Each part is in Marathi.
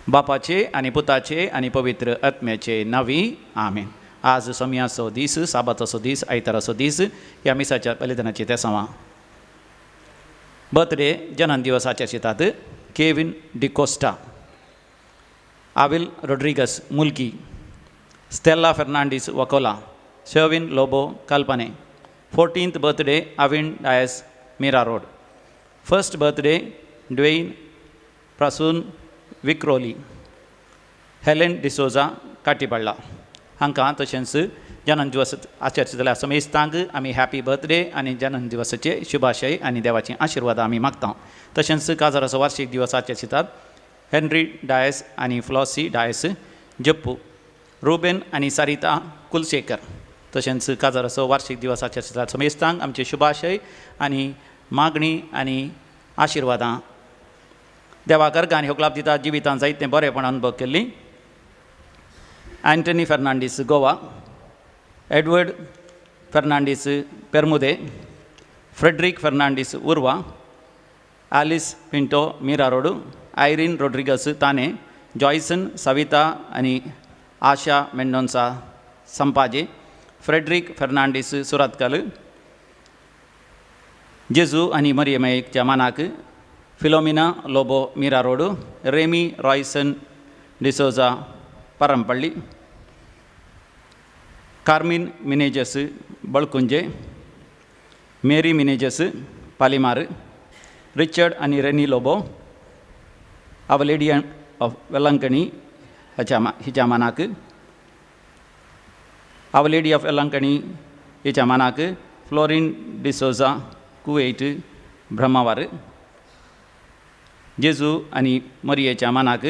बापाचे आणि पुताचे आणि पवित्र आत्म्याचे नावी आमेन. आज समयाचो दीस, साबाताचो दीस, आयताराचो दीस, ह्या मिसाच्या बलिदानाची तेसावां. बर्थडे जन्म दिवस आचरितात Kevin D'Costa, Avil Rodrigues Mulki, Stella Fernandes Vakola, Sherwin Lobo Kalpane. 14th birthday Avin Dias Mira Road. First birthday Dwayne Prasoon Vikhroli, Helen D'Souza काटीबळ्ळा हांकां तशेंच जन्म दिवस आचरता जाल्यार समेस्तांक आमी हॅपी बर्थडे आनी जन्म दिवसाचे शुभाशय आनी देवाची आशिर्वाद आमी मागता. तशेंच काजाराचो वार्षिक दिवस आचरतात हेनरी डायस आनी फ्लॉसी डायस जप्पू, रुबेन आनी सारिता कुलशेकर. तशेंच काजाराचो वार्षिक दिवस आचरतात समेस्तांक आमचे शुभाशय आनी मागणी आनी आशिर्वादां देवाकर गाणी होकलाप दितात. जिवितांत जायतें बरेपण अनुभव केल्ली. Antony Fernandes Goa, Edward Fernandes Permude, Frederick Fernandes Urwa, Alice Pinto Mira Road, Irene Rodrigues Thane, Joyson Savita आनी Asha Mendonca Sampaje, Frederick Fernandes Surathkal, जेजू आनी मरियमेच्या मानाक Philomena Lobo Mira Road, Remy Royson D'Souza Parampalli, Carmine Menezes Balkunje, Mary Menezes Palimar, Richard आनी Rennie Lobo, our lady of Velankanni हिच्या मानाक, अवलेडी ऑफ वेलंकणी हिच्या मानाक फ्लोरिन डिसोजा कुवेट ब्रह्मावार, जेजू आनी मरियेच्या मानाक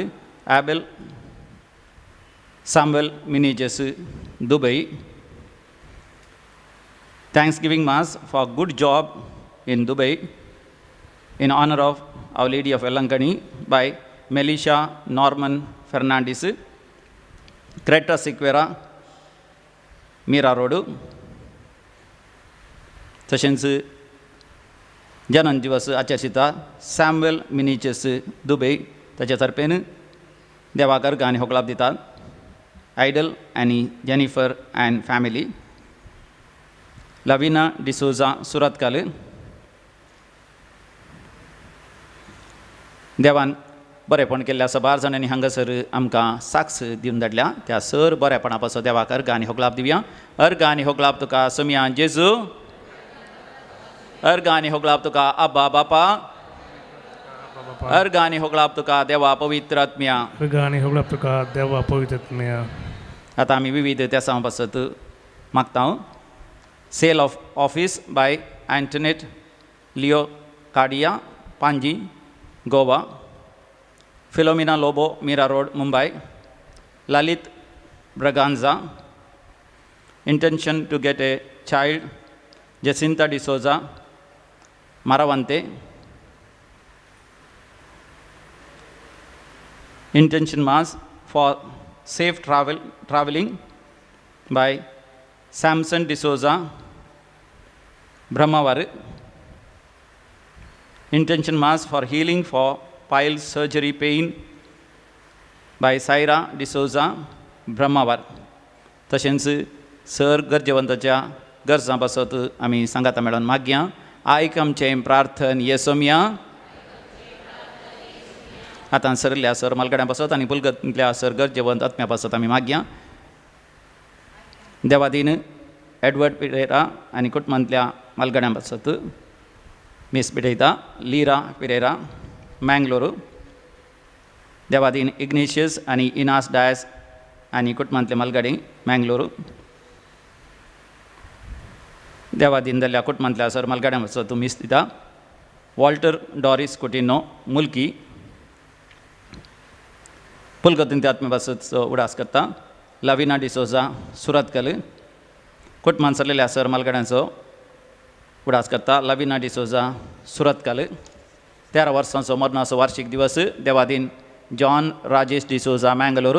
ॲबेल साम्वेल Menezes Dubai. Thanksgiving Mass for good job in Dubai in honor of Our Lady of Elankani by Melisha Norman Fernandez, Creta Sequeira Mira Road. तशेंच जन्म दिवस आचरता सॅम्वेल मिनेजस दुबई, ताचे तर्फेन देवाकर गाणी होकलाप दितात. आयडल आनी Jennifer and family, Lavina D'Souza Surathkal. देवान बरेपण केल्ल्या सबार जाणांनी हांगासर आमकां साक्ष दिवन धाडल्या. त्या सर बरेपणा पासो देवाकर गाणी होकलाप दिवया. हर गाणी होकलाप तुका समिया जेजू, हर गाणी होकलाप तुका अब्बा बापा, हर गाणी होकलाप तुका देवा पवित्र आत्म्या, हर गाणी होकलाप तुका देवा पवित्र आत्म्या. आतां आमी विविध त्यासां पासत मागता. Sale of office by Antoinette Leo काडिया Panaji Goa, Philomena Lobo Mira Road Mumbai, Lalit Braganza, intention to get a child Jacinta D'Souza Maravanthe, intention mass for safe traveling by Samson D'Souza Brahmavar, intention mass for healing for pile surgery pain by Saira D'Souza Brahmavar. तशेंच सर गरजेवंताच्या गरजां पासत आमी सांगाता मेळोन मागया. आयक आमचें प्रार्थन येसोम्या. आतां सरल्या सर मालगड्यां पासत आनी पुलगतल्या सर गरजेवंत आत्म्या पासत आमी मागया. देवादीन एडवर्ड पिरेरा आनी कुटुंबांतल्या मालगड्यां पासत मिस पिडयता लिरा पिरेरा मँगलोरू. देवादीन इग्नेशियस आनी इनास डायस आनी कुटुंबांतले मालगाडी मँगलोरू. देवादीन जाल्ल्या कुटुंबांतल्या सर मालगाड्यां पासत मिस दिता वॉल्टर डॉरिस कुटिनो मुल्की. पुलगतीन आत्म्या पासत उडास करता लविना डिसोजा सुरतकल. कुटुंबांत सरलेल्या सर मालगाड्यांचो उडास करता लविना डिसोजा सुरतकल. 13 वर्सांचो मरणाचो वार्षिक दिवस देवादीन जॉन राजेश डिसोजा मँगलोर,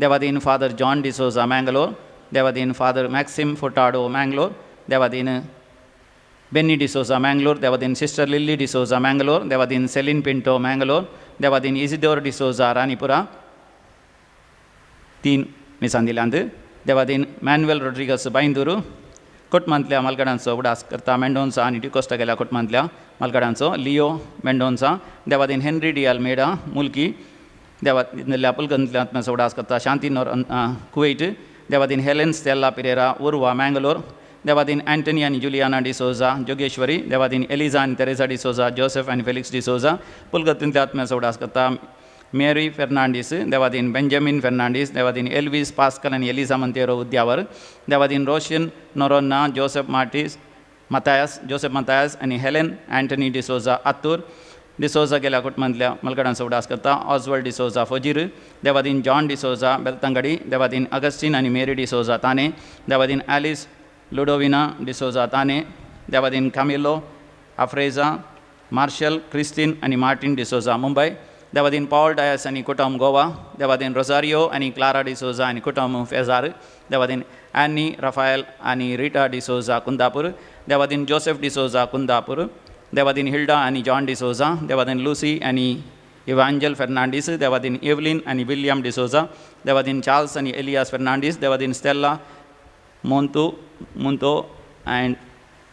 देवाधीन फादर जॉन डिसोजा मँगलोर, देवाधीन फादर मॅक्सिम फोटाडो मँगलोर, देवाधीन बेनी डिसोजा मँगलोर, देवाधीन सिस्टर लिली डिसोजा मँगलोर, देवाधीन सेलिन पिंटो मँगलोर, देवाधीन इजिदोर डिसोजा रानीपुरा 3 मिसांदिल्यांत, देवाधीन मॅन्युएल रोड्रिगस बायंदूर कोटमांतल्या मालगडांचो उडास करता मेंडोन्सा आनी डिकोस्टा गेल्या कोटमांतल्या मालगडांचो लिओ मेंडोन्सा, देवाधीन हेनरी डी अल्मेडा मुल्की, देवाधीन पुलगंतल्यात्म्याचो उडास करता शांती नोर कुवेट, देवाधीन हेलेन स्टेला पिरेरा उर्वा मँगलोर, देवाधीन अँटनी आनी जुलियाना डिसोजा जोगेश्वरी, देवाधीन एलिझा आनी तेरेसा डिसोजा जोसेफ आनी फेलिक्स डिसोजा पुलगंतल्या आत्म्याचो उडास करता मेरी फेर्नांडीस, देवाधीन बेंजामिन फेर्नांडीस, देवाधीन एल्विस पास्कल आनी एलिझा मंतेरो उद्यावर, देवाधीन रोशन नोरोन्ना जोसेफ मातायास आनी Helen Antony D'Souza Attur, D'Souza गेल्या कुटुंबांतल्या मलगडांचो उडास करता ऑजवर्ड डिसोजा फोजीर, देवाधीन जॉन डिसोजा बेलतंगडी, देवाधीन अगस्टीन आनी मेरी डिसोजा ताने, देवाधीन ॲलिस लुडोविना डिसोजा ताने, देवाधीन कामिलो आफ्रेजा, मार्शल क्रिस्टीन आनी मार्टिन डिसोजा मुंबय, देवाधीन पॉल डायस आनी कुटुंब गोवा, देवाधीन रोजारियो आनी क्लारा डिसोजा आनी कुटुंब फेजार, देवाधीन ॲनी राफायल आनी रिटा डिसोजा कुंदापूर, देवाधीन जोसेफ डिसोजा कुंदापूर, देवाधीन हिल्डा आनी जॉन डिसोजा, देवाधीन लुसी आनी इवांजल फेर्नांडीस, देवाधीन एवलिन आनी विलियम डिसोजा, देवाधीन चार्ल्स आनी एलियास फेर्नांडीस, देवाधीन स्टेला मुंतो अँड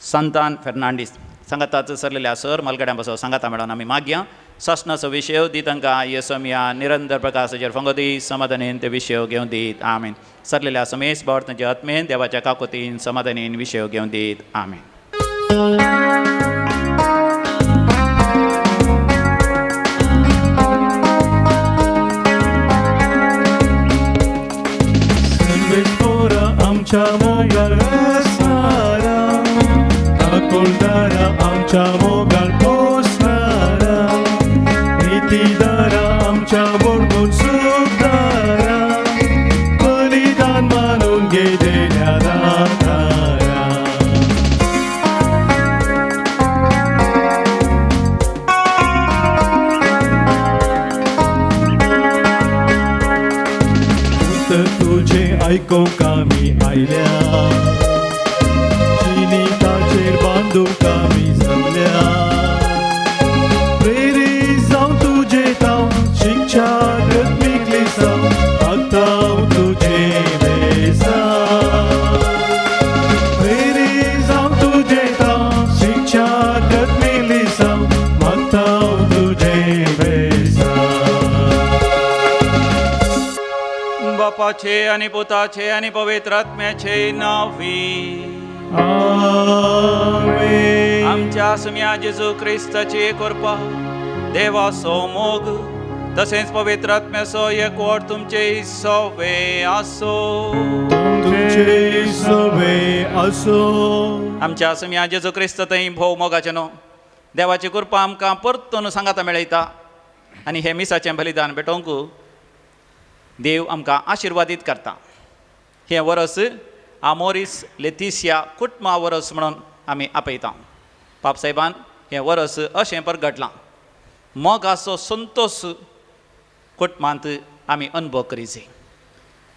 संतान फेर्नांडीस. संगताच सरलेल्या सर मलगड्यां बसो सांगाता मेळोन आमी मागया सस्नाचो विशय दी तांकां येसोमिया निरंतर प्रकाशाचेर फंगोदी समाधानेन ते विशय घेवन दीत आमेन. सरलेल्या समेस बावर्थांचे आत्मेन देवाच्या काकोतीन समाधानेन विशय घेवन दीत आमेन. आमच्या मोगाळ असणारा अकोलदारा आमच्या मोगाळ पोसणारा नीतीदारा आमच्या बोडगून सुखदारा बलिदान मानून गेलेल्या दातारा उत्तर तुझे ऐकूंक आमी आयल्या जिनिताचेर बांदूंक आमी जमल्या प्रेरीत जावन तुजे तांव शिक्षा रत्मिकली जाव आतां तुजे वेसा प्रेरीत जावन तुजे तांव शिक्षा रत्मिकली जाव आतां तुजे वेसा. बापाचे आनी पुताचे आनी पवित्र आत्म्याचे नावी आमेन. आमच्या सुम्या जेजू क्रिस्ताची कृपा देवाचो मोग तसेच पवित्र आत्म्याचो एकवट तुमचे सवे आसो. तुमचे सवे असो. आमच्या सुम्या जेजू क्रिस्त थंय भोव मोगाचे न्हू देवाची कृपा आमकां परतून सांगाता मेळयता आनी हे मिसाचें बलिदान भेटोवंक देव आमकां आशिर्वादीत करता. हें वरस आमोरीस लेतिसिया कुटमा वरस म्हणून आमी आपयता. पापसाहेबान हें वरस अशें परगटलां मोगाचो संतोश कुटुंबांत आमी अनुभव करीचे.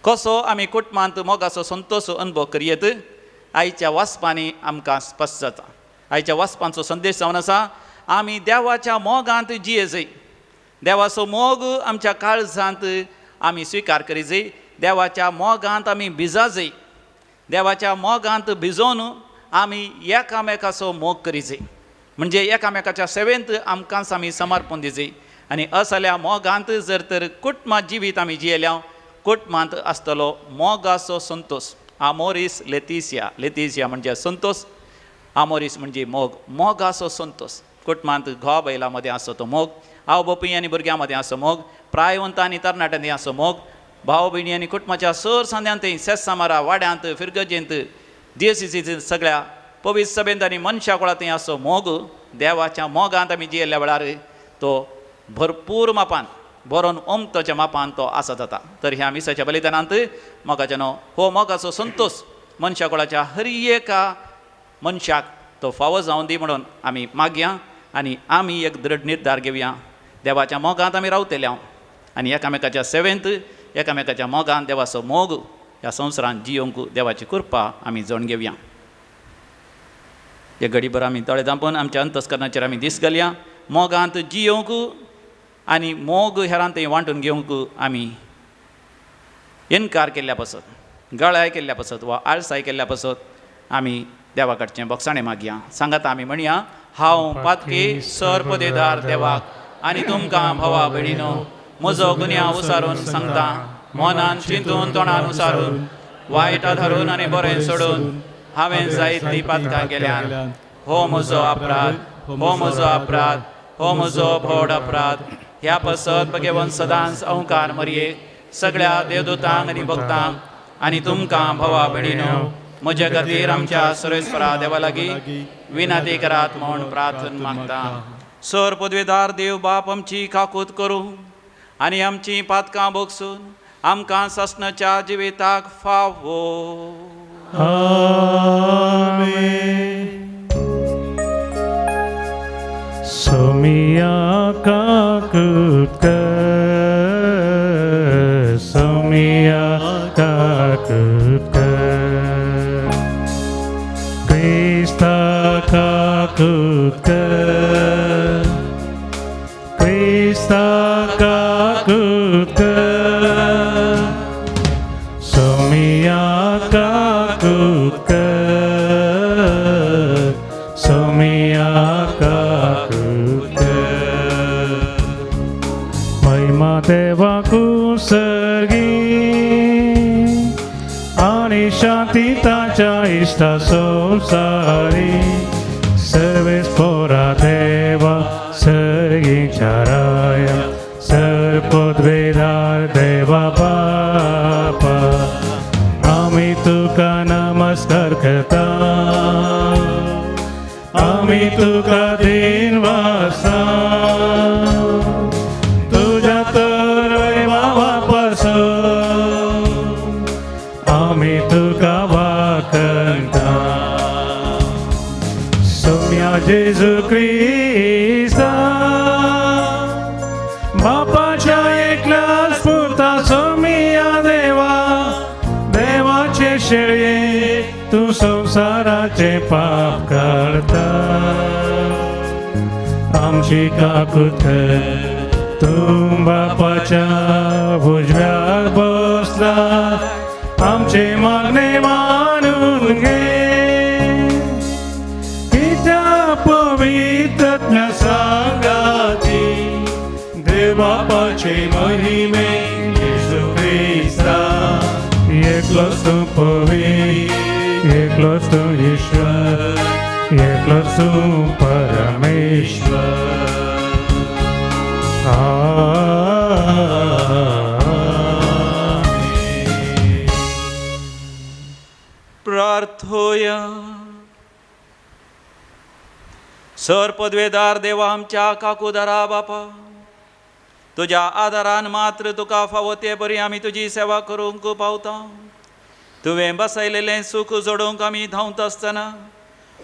कसो आमी कुटुंबांत मोगाचो संतोश अनुभव करयेत आयच्या वाचपांनी आमकां स्पश्ट जाता. आयच्या वाचपांचो संदेश जावन आसा आमी देवाच्या मोगांत जियेजय. देवाचो मोग आमच्या काळजांत आमी स्विकार करीजे. देवाच्या मोगांत आमी भिजाजय. देवाच्या मोगांत भिजोवन आमी एकामेकाचो मोग करीजे म्हणजे एकामेकाच्या सेवेंत आमकांच आमी समर्पण दिजे. आनी असल्या मोगांत जर तर कुटुंबां जिवीत आमी जियेल्या कुटुंबांत आसतलो मोगाचो संतोष. आमोरीस लेतिसिया. लेतिसिया म्हणजे संतोष, आमोरीस म्हणजे मोग. मोगाचो संतोष कुटुंबांत घोवा बैलां मदें आसो तो मोग, आवय बापूय आनी भुरग्यां मदें आसो मोग, प्रायवंत आनी तरणाट्यांनी आसो मोग, भाव भयणी आनी कुटुंबाच्या सर सांद्यांत सेस सामारा वाड्यांत फिरगजेंत दियेसीसींत सगळ्या पवित्र सभेंत आनी मनशा कुळांत आसो मोग. देवाच्या मोगांत आमी जियेल्ल्या वेळार तो भरपूर मापान बरोवन ओमतोच्या मापान तो आसा जाता. तर ह्या मिसाच्या बलिदानांत मोगाच्या न्हू हो मोगाचो संतोष मनशा कुळाच्या हर एका मनशाक तो फावो जावन दी म्हणून आमी मागया आनी आमी एक दृढ निर्धार घेवया. देवाच्या मोगांत आमी रावतल्या आनी एकामेकाच्या सेवेंत एकामेकाच्या मोगान देवाचो मोग ह्या संवसारांत जियोंक देवाची कृपा आमी जण घेवया. एक घडीभर आमी दोळे धांपून आमच्या अंतस्करणाचेर आमी दीस घालया. मोगांत जियोंक आनी मोग हेरांतय वांटून घेवंक आमी इन्कार केल्ल्या पासत, गळाय केल्ल्या पासत वा आळसाय केल्ल्या पासत आमी देवा कडचें बोगसाणें मागया. सांगात आमी म्हणया, हांव पातकी सरपदेदार देवाक आनी तुमकां भावा भयणीनो म्हजो गुन्यांव उसारून सांगता, मनान चिंतून तोंडान उसारून वायटा धरून आनी बरें सोडून हांवें जायतीं पातकां केल्यान हो म्हजो अपराध, हो म्हजो अपराध, हो म्हजो व्हड अपराध. ह्या पासत भगेवन सदांच अवकार मरयेक सगळ्या देवदूतांक आनी भक्तांक आनी तुमकां भावा भयणीनो म्हजे खातीर आमच्या सर्वेस्परा देवा लागीं विनाती करात म्हूण प्रार्थना मागता. सर पदवेदार देव बाप आमची काकूत करूं आनी आमची पातकां बोगसून आमकां ससनाच्या जिविताक फावो. आमेन. सोमिया काकूत कर, सोमिया काकूत कर, Krista काकूत कर, Krista काकूत कर, सोमिया काकूत कर, सोमिया काकूत कर. महिमा देवा कुसर्गी आणि शांती ताच्या इष्टा संसारी सर्वेस्परा देवा सर्गीच्या राया सरपदवेदार देवा बापा आम्ही तुका नमस्कार करता, आम्ही तुका दिनवासा तुझ्या तर वैभवापासून आम्ही तुका वाकणता. सोम्या जेजू ख्रिस्ता बापाच्या एकल्या स्फूर्ता सोमिया देवा देवाचे शेळये तू संसाराचे पाप करता. आमची काकूत कर, तू बापाच्या उजव्याक बसला, आमचे मागणे मानून घे. त्या पवित्रात्म्या सांगाती देव बापाचे महिमे येशू ख्रिस्ता एकलोच तू पवित्र, एकलोच तू ईश्वर, एकलोच तू परमेश्वर. प्रार्थोया. सर पदवेदार देवा आमच्या काकूदारा बापा, तुझ्या आदारान मात्र तुका फावो ते बरी आमी तुजी सेवा करूंक पावता. तुवें बसयलेलें सूख जोडूंक आमी धांवत आसतना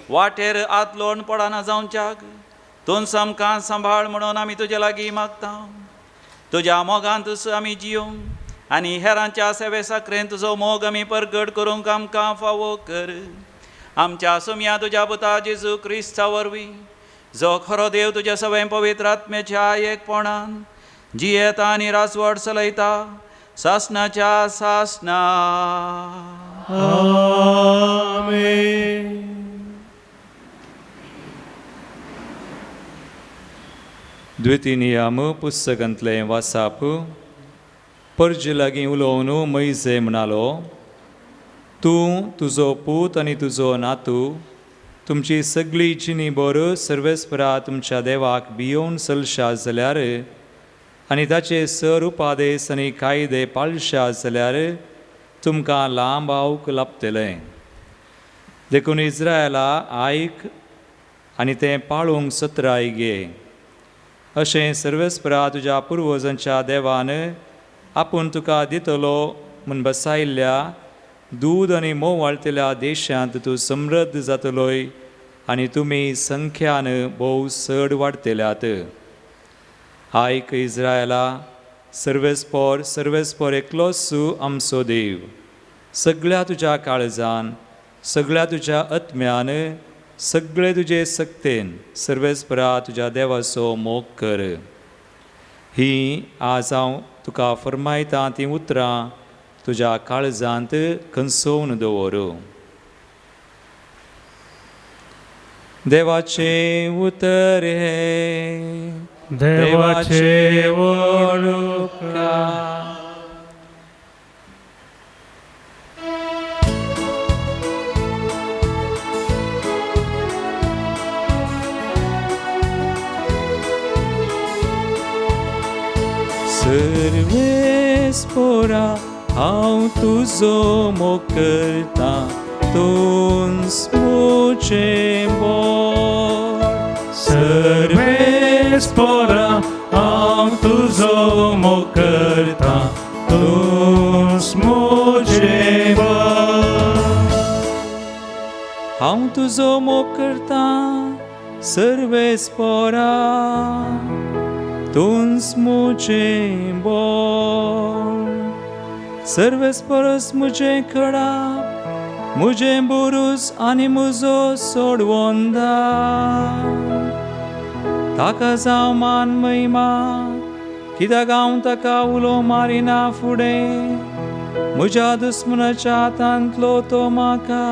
वाटेर आतलोण पडना जावच्याक तूं आमकां सांबाळ म्हणून आमी तुजे लागीं मागता. तुज्या मोगांतूच आमी जियोंक आनी हेरांच्या सेवे साखरेंत तुजो मोग आमी परगट करूंक आमकां फावो कर. आमच्या सोम्या तुज्या पुता जेजू क्रिस्ता वरवीं जो खरो देव तुज्या सवय पवित्र आत्म्याच्या एकपणान जियेता आनी रासवड चलयता सासनाच्या सासना. आमेन. द्वितीनियम पुस्तकांतलें वाचप. पर्जे लागीं उलोवन मैजे म्हणालो, तूं तुजो पूत आनी तुजो नातू तुमची सगळी जिणी बर सर्वेस्परा तुमच्या देवाक भियोवन चलशात जाल्यार आनी ताचे सर उपादेश आनी कायदे पाळशात जाल्यार तुमकां लांब आवूंक लाभतलें. देखून इस्रायला आयक आनी तें पाळूंक सत्राय घे. अशें सर्वेस्परा तुज्या पुर्वजांच्या देवान आपूण तुका दितलो म्हूण बसायल्ल्या दूद आनी मोव वाळटल्या देशांत तूं समृद्ध जातलोय आनी तुमी संख्यान भोव चड वाडटल्यात. आयक इस्रायला, सर्वेस्पोर एकलोच आमचो देव. सगळ्या तुज्या काळजान, सगळ्या तुज्या आत्म्यान, सगळे तुजे सक्तेन सर्वेस्परा तुज्या देवाचो मोग कर. ही आज हांव तुका फरमायता ती उतरां तुज्या काळजांत खंचोवन दवर. देवाचे उतर हे देवाचे वळखा. सर्वेस्पोरा हांव तुजो मोग करता, तूंच मुजें बोर. सर्वेस्पोरा हांव तुजो मोग करता, तूंच मुजें बर. हांव तुजो मोग करता सर्वेस्पोरा, तूंच मुजें बोर. सर्वेस्पोरस मुजें खडा, मुजें बुरूस आनी मुजो सोडवोंदा. ताका जावं मान महिमा, कित्याक हांव ताका उलो मारिना फुडें. म्हज्या दुस्मनाच्या हातांतलो तो म्हाका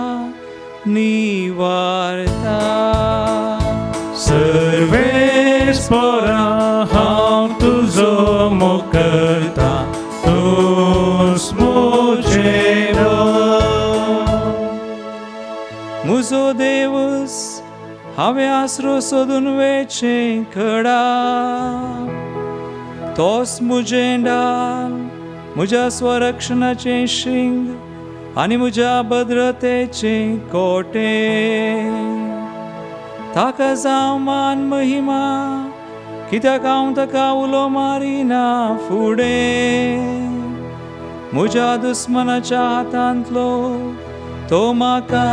निवारता. सर्वेस्पोरा हांव तुजो मोग करता, तूंच मुजें बर. म्हजो देवस हांवें आसरो सोदून वेचें खडा. तोच मुजें डाल, म्हज्या स्वरक्षणाचें शिंग आनी म्हज्या भद्रतेचें कोटे. ताका जावं मान महिमा, कित्याक हांव ताका उलो मारिना फुडें. म्हज्या दुस्मनाच्या हातांतलो तो म्हाका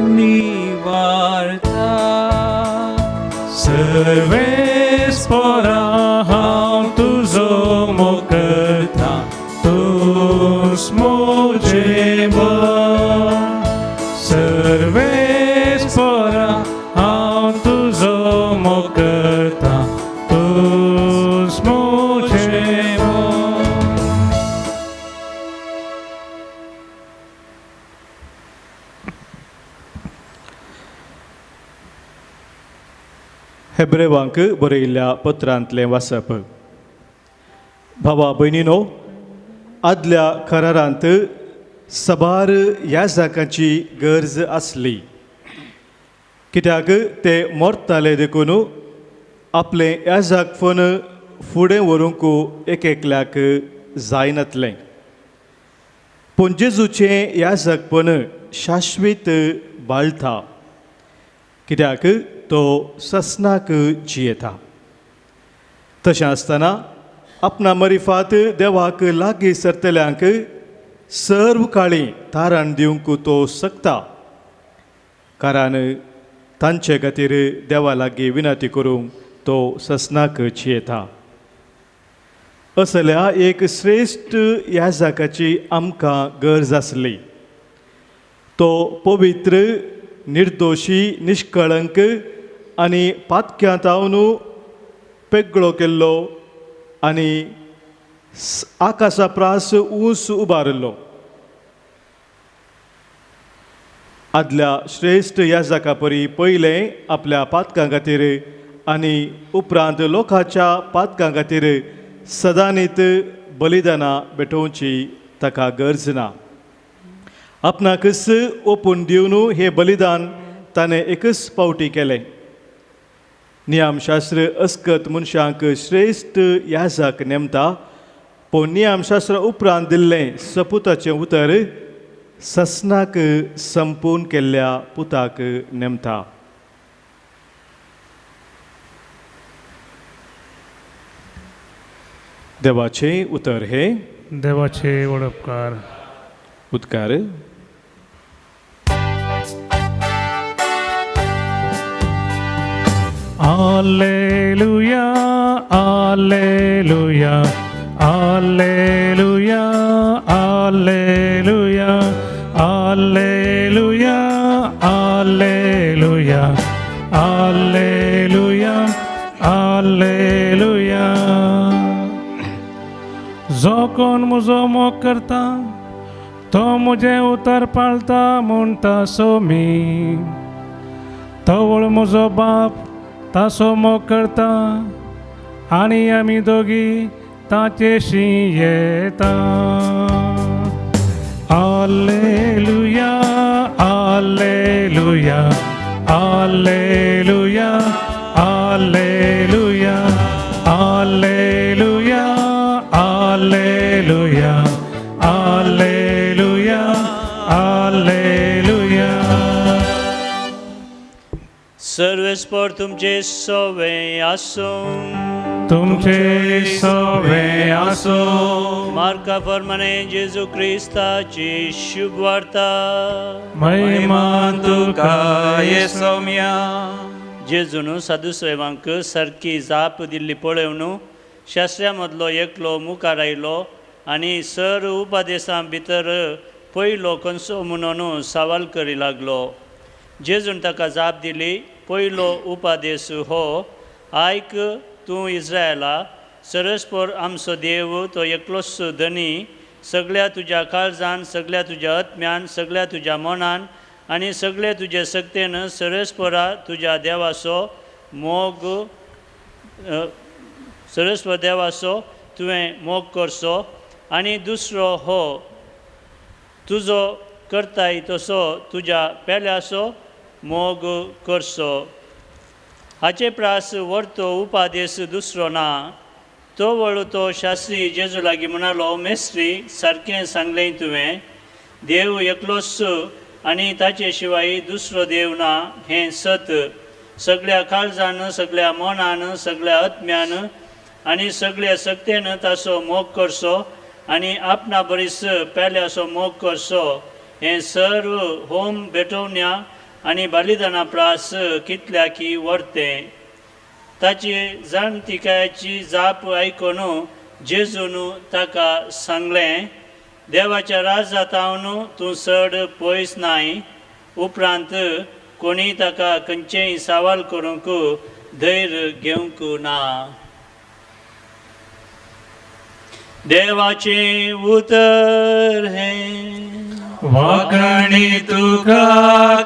निवारता. सर्वेस्पोरा हांव तुजो मोग करता, तूंच मुजें बर. सर्वेस्पोरा हांव तुजो मोग करता, तूंच मुजें बर. हेब्रेवांक बरयल्ल्या पत्रांतलें वाचप. भावा भयणीनो, आदल्या करारांत सबार याजकांची गरज आसली, कित्याक ते मरताले देखून आपलें याजकपण फुडें व्हरूंक एकल्याक जायनातलें. पूण जेजूचें याजकपण शाश्वीत बाळटा, कित्याक तो ससनाक जियेता. तशें आसतना आपणा मरिफात देवाक लागीं सरतल्यांक सर्व काळी तारण दिवंक तो सकता, कारण तांचे खातीर देवा लागीं विनंती करूंक तो ससनाक जियेता. असल्या एक श्रेश्ठ याजकाची आमकां गरज आसली. तो पवित्र, निर्दोशी, निश्कळंक आनी पातक्यांतावन पेगळो केल्लो आनी आकाशा प्रास ऊंच उबारलो. आदल्या श्रेश्ठ याजका परी पयलें आपल्या पातकां खातीर आनी उपरांत लोकांच्या पातकां खातीर सदांनीत बलिदानां भेटोवची ताका गरज ना. आपणाकच ओपून दिवन हें बलिदान ताणें एकच फावटी केलें. नियमशास्त्र अस्कत मनशांक श्रेश्ठ याजक नेमता, पूण नियमशास्त्र उपरांत दिल्लें सपुताचें उतर ससनाक संपून केल्ल्या पुताक नेमता. देवाचें उतर हे देवाचे वडपकार. उद्गार. Alleluia, alleluia, Alleluia, Alleluia, Alleluia, Alleluia, Alleluia, Alleluia. जो कोण म्हजो मोग करता तो म्हजें उतर पाळता म्हणटा सो मी. तवळ म्हजो बाप तासो मोग करता आनी आमी दोगी ताचेशी येता. Alleluia, Alleluia, Alleluia, Alleluia, Alleluia, Alleluia, Alleluia, Alleluia. सर्वेस्पर तुमचे सोवे आसूं. तुमचे सोवे आसो. मार्का प्रमाणे जेजू क्रिस्ताची शुभ वार्ता. महिमा तुका सौम्या जेजून साधुसेवांक सारकी जाप दिल्ली पळोवन शास्त्र्या मदलो एकलो मुखार आयलो आनी सर उपादेशां भितर पयलो खंयचो म्हणून सवाल करी लागलो. जेजून ताका जाप दिली. पयलो उपादेश हो, आयक तूं इस्रायला, सरस्पर आमचो देव तो एकलोच धनी, सगळ्या तुज्या काळजान, सगळ्या तुज्या आत्म्यान, सगळ्या तुज्या मनान आनी सगळे तुजे सक्तेन सरस्परा तुज्या देवाचो मोग सरस्वर देवाचो तुवें मोग करचो. आनी दुसरो हो, तुजो करताय तसो तुज्या पेल्याचो मोग करचो. हाचे प्रास व्हरतो उपादेश दुसरो ना. तो वळू तो शास्त्री जेजू लागीं म्हणालो, मेस्त्री, सारकें सांगलें तुवें. देव एकलोच आनी ताचे शिवाय दुसरो देव ना हें सत. सगळ्या काळजान, सगळ्या मनान, सगळ्या आत्म्यान आनी सगळ्या सक्तेन ताचो मोग करचो आनी आपणा बरीस पेल्याचो मोग करचो. हें सर्व होम भेटोवण्या आनी बलिदाना प्रास कितल्याकी व्हरतें. ताची जाणतिकायाची जाप आयकून जेजून ताका सांगलें, देवाच्या राजांतावन तूं चड पयस नाय. उपरांत कोणी ताका खंयचेय सवाल करूंक धैर्य घेवंक ना. देवाचे उतर हें वाकणी तुका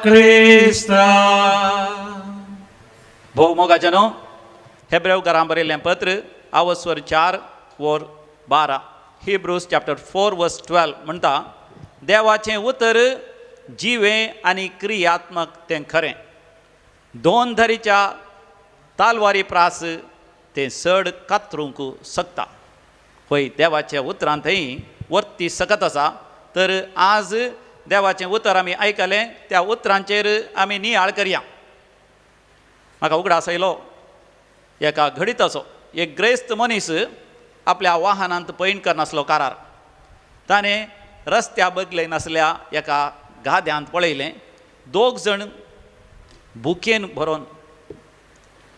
क्रिस्ता. भोव मोगाचनो हेब्रेवकारां बरयल्लें पत्र आवस्वर 4:12. हिब्रूज चॅप्टर 4:12 म्हणटा, देवाचें उतर जिवें आनी क्रियात्मक तें खरें. दोन धरीच्या तालवारी प्रास तें चड कातरूंक शकता. पळय, देवाच्या उतरांतय वर्ती सकत आसा. तर आज देवाचें उतर आमी आयकलें, त्या उतरांचेर आमी नियाळ करया. म्हाका उगडास आयलो एका घडीताचो. एक ग्रेस्त मनीस आपल्या वाहनांत पैन करनासलो कारार. ताणें रस्त्या बगलेन आसल्या एका गाद्यांत पळयलें, 2 जाण भुकेन भरोवन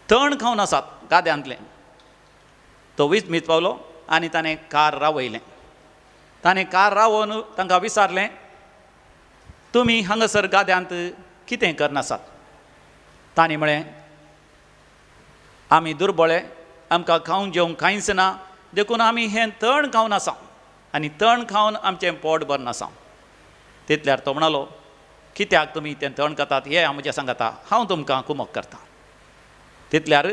तण खावन आसात गाद्यांतले. तो विस्मीत पावलो आनी ताणें कार रावयलें. ताणें कार रावोवन तांकां विचारलें, तुमी हांगासर गाद्यांत कितें करनासात? तांणी म्हळें, आमी दुर्बळे, आमकां खावंक जेवंक कांयच ना, देखून आमी हें तण खावन आसा आनी तण खावन आमचें पोट भरन आसा. तितल्यार तो म्हणालो, कित्याक तुमी तें तण खातात हें हांव म्हजें सांगता, हांव तुमकां कुमक करता. तितल्यार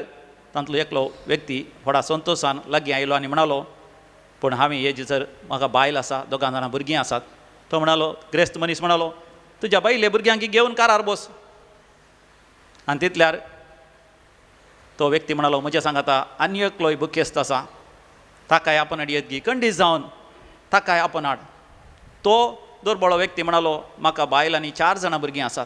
तांतलो एकलो व्यक्ती व्हडा संतोशान लागीं आयलो आनी म्हणालो, पूण हांवें हेजेर म्हाका बायल आसा, 2 जाणां भुरगीं आसात. तो म्हणालो, ग्रेस्त मनीस म्हणालो, तुज्या बायले भुरग्यांक घेवन कारार बस. आनी तितल्यार तो व्यक्ती म्हणालो, म्हजें सांगता, आनी एकलोय बुकेस्त आसा, ताकाय आपण हाड येतगी, कंडीस जावन ताकाय आपण हाड. तो दुर्बळो व्यक्ती म्हणालो, म्हाका बायल आनी 4 जाणां भुरगीं आसात.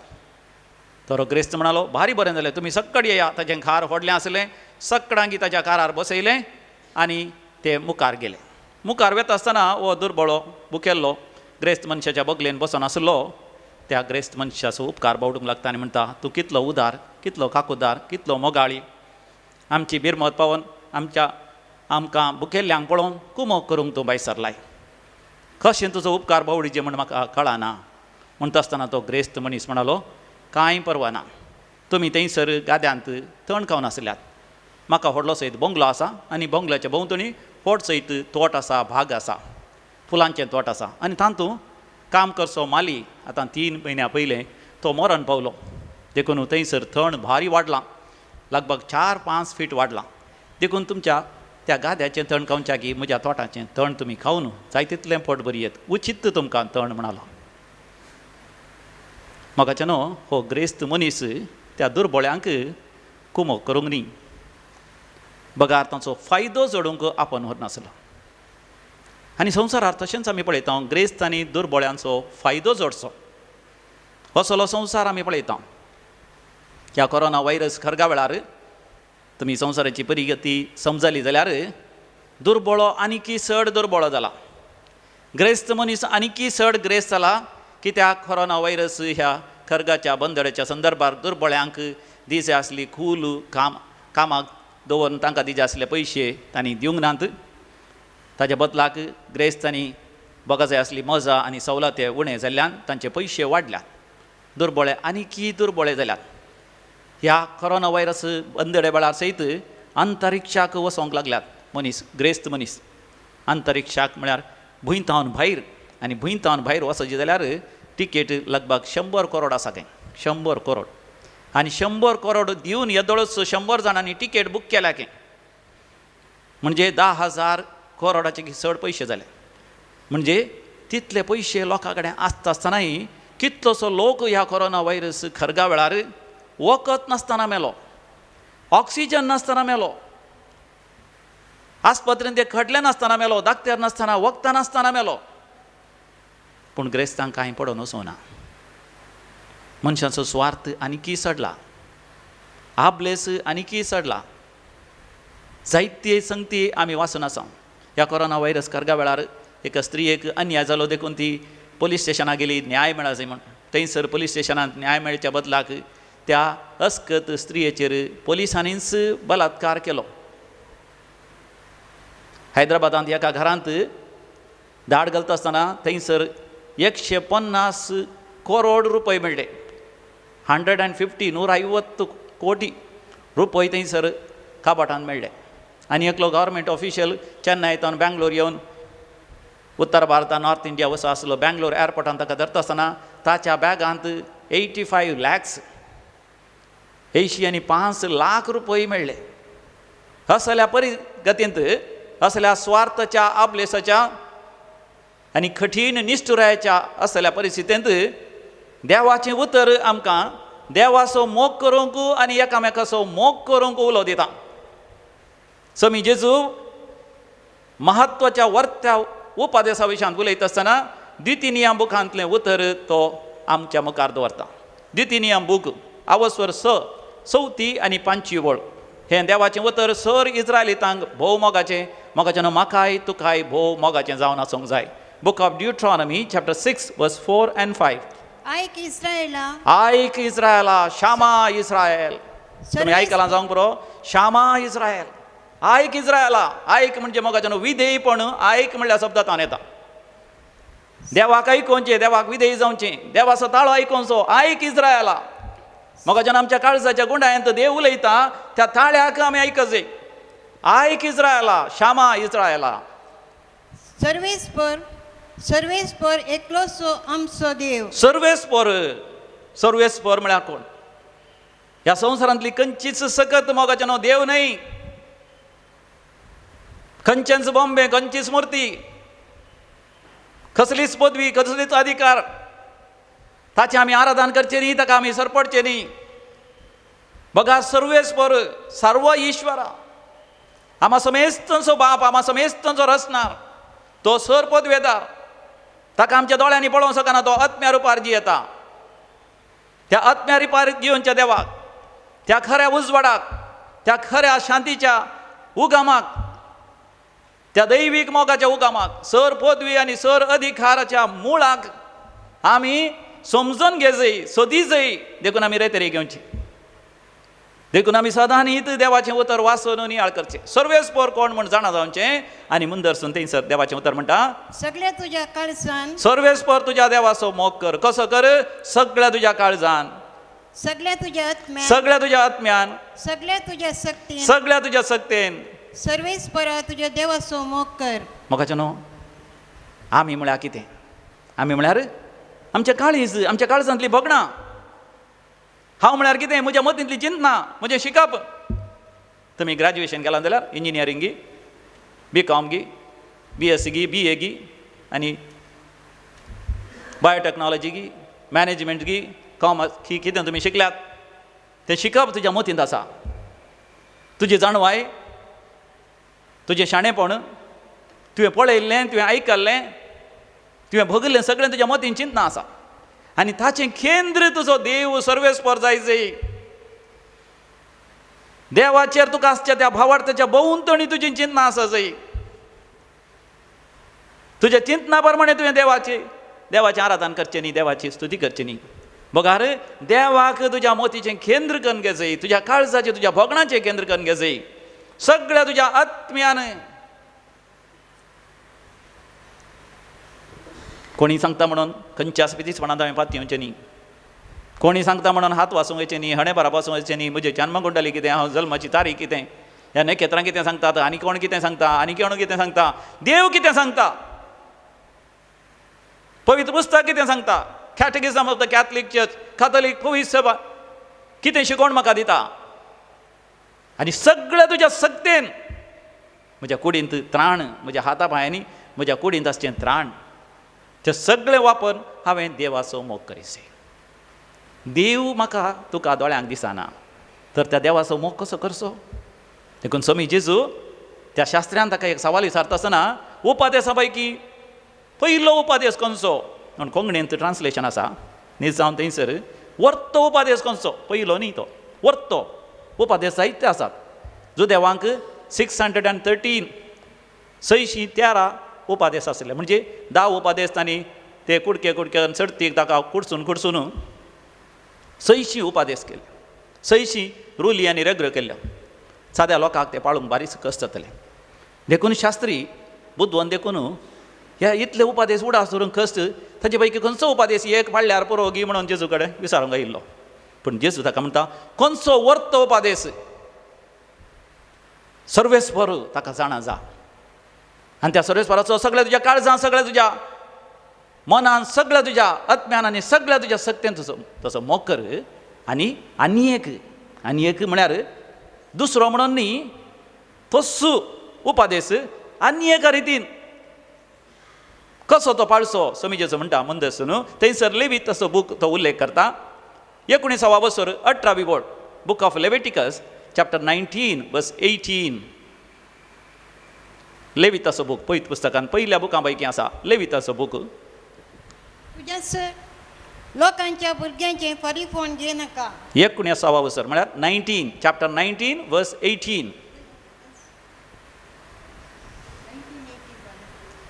तर ग्रेस्त म्हणालो, भारी बरें जालें, तुमी सक्कड येया. ताचें खार व्हडलें आसलें, सक्कडांगी ताच्या कारार बसयलें आनी ते मुखार गेले. मुखार वेता आसतना हो दुर्बळो बुकेल्लो ग्रेस्त मनशाच्या बगलेन बसून आसलो. त्या ग्रेस्त मनशाचो उपकार बावडूंक लागता आनी म्हणटा, तूं कितलो उदार, कितलो काकूदार, कितलो मोगाळी. आमची बिरमत पावोवन आमकां बुकेल्ल्यांक पळोवन कुमोग करूंक तूं बायसरलाय. कशें तुजो उपकार बावडीचे म्हण म्हाका कळना. म्हणटा आसतना तो ग्रेस्त मनीस म्हणालो, कांय परवा ना. तुमी थंयसर गाद्यांत थंड खावन आसल्यात. म्हाका व्हडलो सयत बंगलो आसा आनी बंगल्याच्या भोंवतणी व्हड सयत तोट आसा, भाग आसा, फुलांचें तोट आसा. आनी तातूंत काम करचो माली आतां 3 म्हयन्या पयलें तो मरण पावलो. देखून थंयसर थंड भारी वाडलां, लगभग 4-5 फीट वाडलां. देखून तुमच्या त्या गाद्याचें थंड खावच्या की म्हज्या तोटाचें थंड तुमी खावन जाय तितलें पोट बरी येत. उचित तुमकां थंड म्हणालो. म्हाकाचे न्हू हो ग्रेस्त मनीस त्या दुर्बळ्यांक कुमोग करूंक न्ही, बगार ताचो फायदो जोडूंक आपोवन व्हरनासलो. आनी संवसारांत तशेंच आमी पळयता ग्रेस्त आनी दुर्बळ्यांचो फायदो जोडचो असलो संवसार आमी पळयता. ह्या कोरोना वायरस खरगा वेळार तुमी संवसाराची परिगती समजली जाल्यार दुर्बळो आनीकी चड दुर्बळो जाला, ग्रेस्त मनीस आनीकी चड ग्रेस्त जाला. कित्याक कोरोना वायरस ह्या खरगाच्या बंदराच्या संदर्भात दुर्बळ्यांक दिजे आसली खूल कामाक दवरून तांकां दिजे आसले पयशे तांणी दिवंक नात. ताच्या बदलाक ग्रेस्तांनी बगा जाय आसली मजा आनी सवलते उणें जाल्ल्यान तांचे पयशे वाडल्यात. दुर्बळे आनीकी दुर्बळे जाल्यात. ह्या कोरोना वायरस बंदडे वेळार सयत अंतरिक्षाक वचोंक लागल्यात मनीस, ग्रेस्त मनीस. अंतरिक्षाक म्हळ्यार भुंयतावन भायर, आनी भुंयतावन भायर वचचे जाल्यार तिकेट लगभग 100 करोड आसा खंय, 100 करोड. आनी 100 करोड दिवन येदोळच 100 जाणांनी तिकेट बूक केल्या खंय. म्हणजे 10,000 करोडाचे चड पयशे जाले. म्हणजे तितले पयशे लोकां कडेन आसता आसतनाय कितलोसो लोक ह्या कोरोना वायरस खरगा वेळार वखद नासतना मेलो, ऑक्सिजन नासतना मेलो, आस्पत्रेंत ते खटले नासतना मेलो, दाक्तर नासतना, वखदां नासतना मेलो. पूण ग्रेस्तांक कांय पडोवन वचोना. मनशाचो स्वार्थ आनीकी सडला, आबलेस आनीकी सडला. जायते संगती आमी वाचून आसा. ह्या कोरोना वायरस खरगा वेळार एका स्त्रियेक अन्याय जालो देखून ती पुलीस स्टेशनाक गेली न्याय मेळा जाय म्हण. थंयसर पुलीस स्टेशनांत न्याय मेळच्या बदलाक त्या अस्कत स्त्रियेचेर पुलिसांनीच बलात्कार केलो. हैदराबादांत एका घरांत धाड घालता आसतना थंयसर 150 करोड रुपये मेळ्ळे. 150 कोटी रुपये थंयसर काबाटान मेळ्ळे. आनी एकलो गव्हर्मेंट ऑफिशियल चेन्नयतान बँगलोर येवन उत्तर भारतांत नॉर्थ इंडिया वचो आसलो. बँगलोर एअरपोर्टान ताका धरता आसतना ताच्या बॅगांत 85 lakhs 85 लाख रुपये मेळ्ळे. असल्या परिगतींत, असल्या स्वार्थाच्या, आबलेसाच्या आनी कठीण निष्ठुरायाच्या असल्या परिस्थितींत देवाचें उतर आमकां देवाचो मोग करूंक आनी एकामेकाचो मोग करूंक उलो दिता. स्वामी जेजू महत्वाच्या वर्त्या उपादेसा विशयान उलयता आसतना द्वितीनियम बुकांतलें उतर तो आमच्या मुखार दवरता. द्वितीनियम बूक आवस्वर 4 आनी 5 वळ. हें देवाचें उतर सर इस्रायलितांक भोव मोगाचें, मोगाचें न्हू म्हाकाय तुकाय भोव मोगाचें जावन आसूंक जाय. Book of Deuteronomy chapter 6 verse 4 and 5. ऐक इस्रायेला, आयक इस्रायला, शामा इस्रायल. तुमी आयकलां जावंक पुरो, शामा इस्रायल, आयक इस्रायला. आयक म्हणजे मोगाचें न्हू, विधेयपण. आयक म्हणल्यार शब्दांत येता. देवाक आयकोवचें, देवाक विधेय जावचें, देवाचो ताळो आयकोवचो. आयक इस्रायला. मोगाच्यान आमच्या काळजाच्या गुंडायंत देव उलयता त्या ताळ्याक आमी आयकचें. आयक इस्रायला, शामा इस्रायला. सर्वेस्पर एकलोसो आमचो देव. सर्वेस्पर. सर्वेस्पर म्हळ्यार कोण? ह्या संवसारांतली खंयचीच सकत मोगाचें न्हू, देव न्हय. खंयचेंच बॉम्बे, खंयचीच मूर्ती, कसलीच पदवी, कसलीच अधिकार, ताचें आमी आराधन करचें न्ही, ताका आमी सरपडचें न्ही. बघा, सर्वेस्पर, सर्व ईश्वरा, आमा समेस्तांचो बाप, आमा समेस्तांचो रचणार, तो सर पदवेदार. ताका आमच्या दोळ्यांनी पळोवंक शकना, तो आत्म्या रुपार जियेता. त्या आत्म्या रुपार जिवनच्या देवाक, त्या खऱ्या उजवाडाक, त्या खऱ्या शांतीच्या उगमाक, त्या दैवीक मोगाच्या उगमाक, सर पदवी आनी सर अधिकाराच्या मुळाक आमी समजून घेजय, सोदी जय, देखून आमी रेतेरी घेवची. देखून आमी सदां न्हीत देवाचें उतर वाचून नियाळ करचें. सर्वेस्पर कोण म्हण जाणा जावचें आनी मुंदरसून थंयसर देवाचें उतर म्हणटा सगळ्या तुझ्या काळजान सर्वेस्पर तुज्या देवाचो मोग कर. कसो कर? सगळ्या तुज्या काळजान, सगळ्या तुझ्या आत्म्यान सगळ्या तुज्या आत्म्यान, सगळ्या तुझ्या सक्तीन सगळ्या तुज्या सक्तेन सर्वेस्परा तुझ्या देवाचो मोग कर. मोगाचें न्हू. आमी म्हळ्यार कितें? आमी म्हळ्यार आमच्या काळीज, आमच्या काळजांतलीं भोगणां. हांव म्हळ्यार कितें? म्हज्या मतींतली चिंतना, म्हजें शिकप. तुमी ग्रॅज्युएशन केलां जाल्यार इंजिनियरींग गी, BCom गी, BSc गी, BA गी आनी बायोटॅक्नॉलॉजी गी, मॅनेजमेंट गी, कॉमर्स ही कितें तुमी शिकल्यात तें शिकप तुज्या मतींत आसा. तुजी जाणवाय, तुजें शाणेपण, तुवें पळयल्लें, तुवें आयकल्लें, तुवें भोगल्लें सगळें तुज्या मतीन चिंतना आसा. आनी ताचें केंद्र तुजो देव सर्वेस्पर जायचें. देवाचेर तुका आसच्या त्या भावार्थाच्या भोंवतणी तुजी चिंतना आसा जाय. तुज्या चिंतना प्रमाणे तुवें देवाचें आराधन करचें न्ही, देवाची स्तुती करची न्ही. बघार देवाक तुज्या मोतीचें केंद्र करून घे जाय, तुज्या काळजाचें, तुज्या भोगणाचें केंद्र करून घे जाय. सगळ्या तुज्या आत्म्यान. कोणी सांगता म्हणून खंयच्या पितीसपणांत हांवें पाती येवचें न्ही. कोणी सांगता म्हणून हात वासूंक वयचें न्ही, हणे भराप वासूंक वयचें न्ही, म्हजें जन्मकुंडली कितें, हांव जल्माची तारीख कितें, ह्या नखेत्रां कितें सांगतात, आनी कोण कितें सांगता, आनी कोण कितें सांगता, देव कितें सांगता, पवित्र पुस्तक कितें सांगता, कॅटेकिझम ऑफ द कॅथलीक चर्च, काथोलीक पवित्र सभा कितें शिकोवण म्हाका दिता. आनी सगळ्या तुज्या सक्तेन म्हज्या कुडींत त्राण, म्हज्या हाता पांयांनी म्हज्या कुडींत आसचें त्राण, तें सगळें वापर हांवें देवाचो मोग करीत. देव म्हाका तुका दोळ्यांक दिसना तर त्या देवाचो मोग कसो करचो? देखून स्वामी जेजू त्या शास्त्र्यान ताका एक सवाल विचारता आसतना उपादेसा पैकी पयलो उपादेश खंयचो म्हण कोंकणींत ट्रान्सलेशन आसा न्ही जावन थंयसर वर्तो उपादेश खंयचो? पयलो न्ही तो, वर्तो उपादेश जायते आसात. जो देवांक 613 613 उपादेश आसले, म्हणजे 10 उपादेश तांणी ते कुडके चडतीक ताका कुडसून 600 उपादेश केले. 600 रुली आनी रग्र केल्ल्यो. साद्या लोकांक ते पाळूंक बारीक कश्ट जातले. देखून शास्त्री बुद्धवन देखून ह्या इतले उपादेश उडास धरून कश्ट ताचे पैकी खंयचो उपादेश एक पाळ्यार पुरो गी म्हणून जेजू कडेन विचारूंक येयल्लो. पूण जेजू ताका म्हणटा खंयचो वर्तो उपादेश सर्वेस्पर ताका जाणा जा. आनी त्या सर्वेस्पराचो सगळ्या तुज्या काळजान, सगळ्या तुज्या मनान, सगळ्या तुज्या आत्म्यान आनी सगळ्या तुज्या सक्तेन तसो मोग कर. आनी एक म्हळ्यार दुसरो म्हणून न्ही, तोच उपादेश आनी एका रितीन कसो तो पाळचो स्वामी जेजू म्हणटा मुंदरसून. थंयसर लेवीत तसो बूक तो उल्लेख करता. 19वा वर्सर 18वी बोर्ड, book of Leviticus chapter 19 verse 18. लेविताचो book पयत पुस्तकान पयल्या बुकां पैकी आसा लेविताचो बूक. तुज्या लोकांच्या भुरग्यांचें फरीफोण घे नाका. 19वा वर्सर म्हळ्यार 19 चॅप्टर 19 वर्स 18.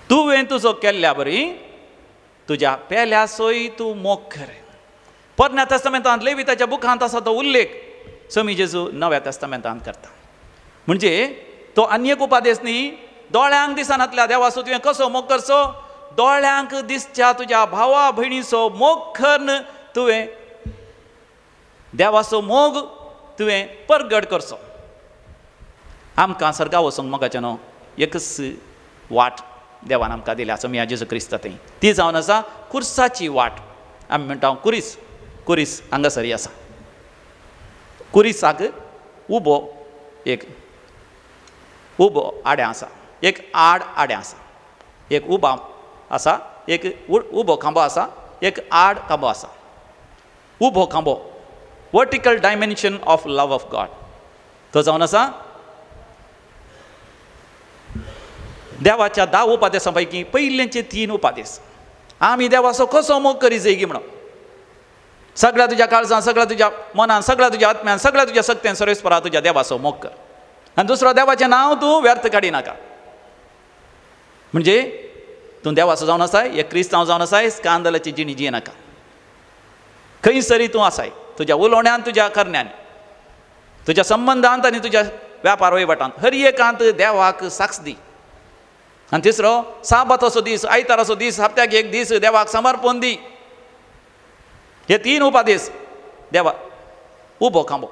तुवें तुजो केल्ल्या बरी तुज्या पेल्याचोय तूं मोग कर. पोरण्या तेस्तामेंतांत लेविताच्या बुकांत आसा तो उल्लेख स्वामी जेजू नव्या तेस्तामेंतांत करता. म्हणजे तो आनी एक उपादेश न्ही, दोळ्यांक दिसनातल्या देवाचो तुवें कसो मोग करचो? दोळ्यांक दिसच्या तुज्या भावा भयणीचो मोग करन तुवें देवाचो मोग तुवें परगट करचो. आमकां सर्गा वचूंक मोगाचें न्हू, एकच वाट देवान आमकां दिल्या स्वामी जेजू क्रिस्त थंय. ती जावन आसा कुर्साची वाट. आमी म्हणटा कुरीस हांगासरी आसा. कुरिसाक उबो आड्यां आसा, एक आड्यां आसा, एक उबा आसा, एक उबो खांबो आसा, एक आड खांबो आसा. उबो खांबो vertical dimension of love of God तो जावन आसा देवाच्या 10 उपादेशां पैकी पयलेंचे 3 उपादेश. आमी देवाचो कसो मोग करी जाय गी म्हणून सगळ्या तुज्या काळजान, सगळ्या तुज्या मनान, सगळ्या तुज्या आत्म्यान, सगळ्या तुज्या सक्तेन सर्वेस्परा तुज्या देवाचो मोग कर. आनी दुसरो देवाचें नांव तूं व्यर्थ काडी नाका. म्हणजे तूं देवाचो जावन आसाय, एक क्रिस्तांव जावन आसाय, स्कांदलाची जिणी जिये नाका. खंयसरी तूं आसाय तुज्या उलोवण्यान, तुज्या करण्यान. तुज्या संबंधांत आनी तुज्या व्यापार वहिवाटांत हर एकांत देवाक साक्ष दी. आनी तिसरो साबाताचो दीस, आयताराचो दीस, हप्त्याक एक दीस देवाक समर्पण दी. हे 3 उपादेश देवा उबो खांबो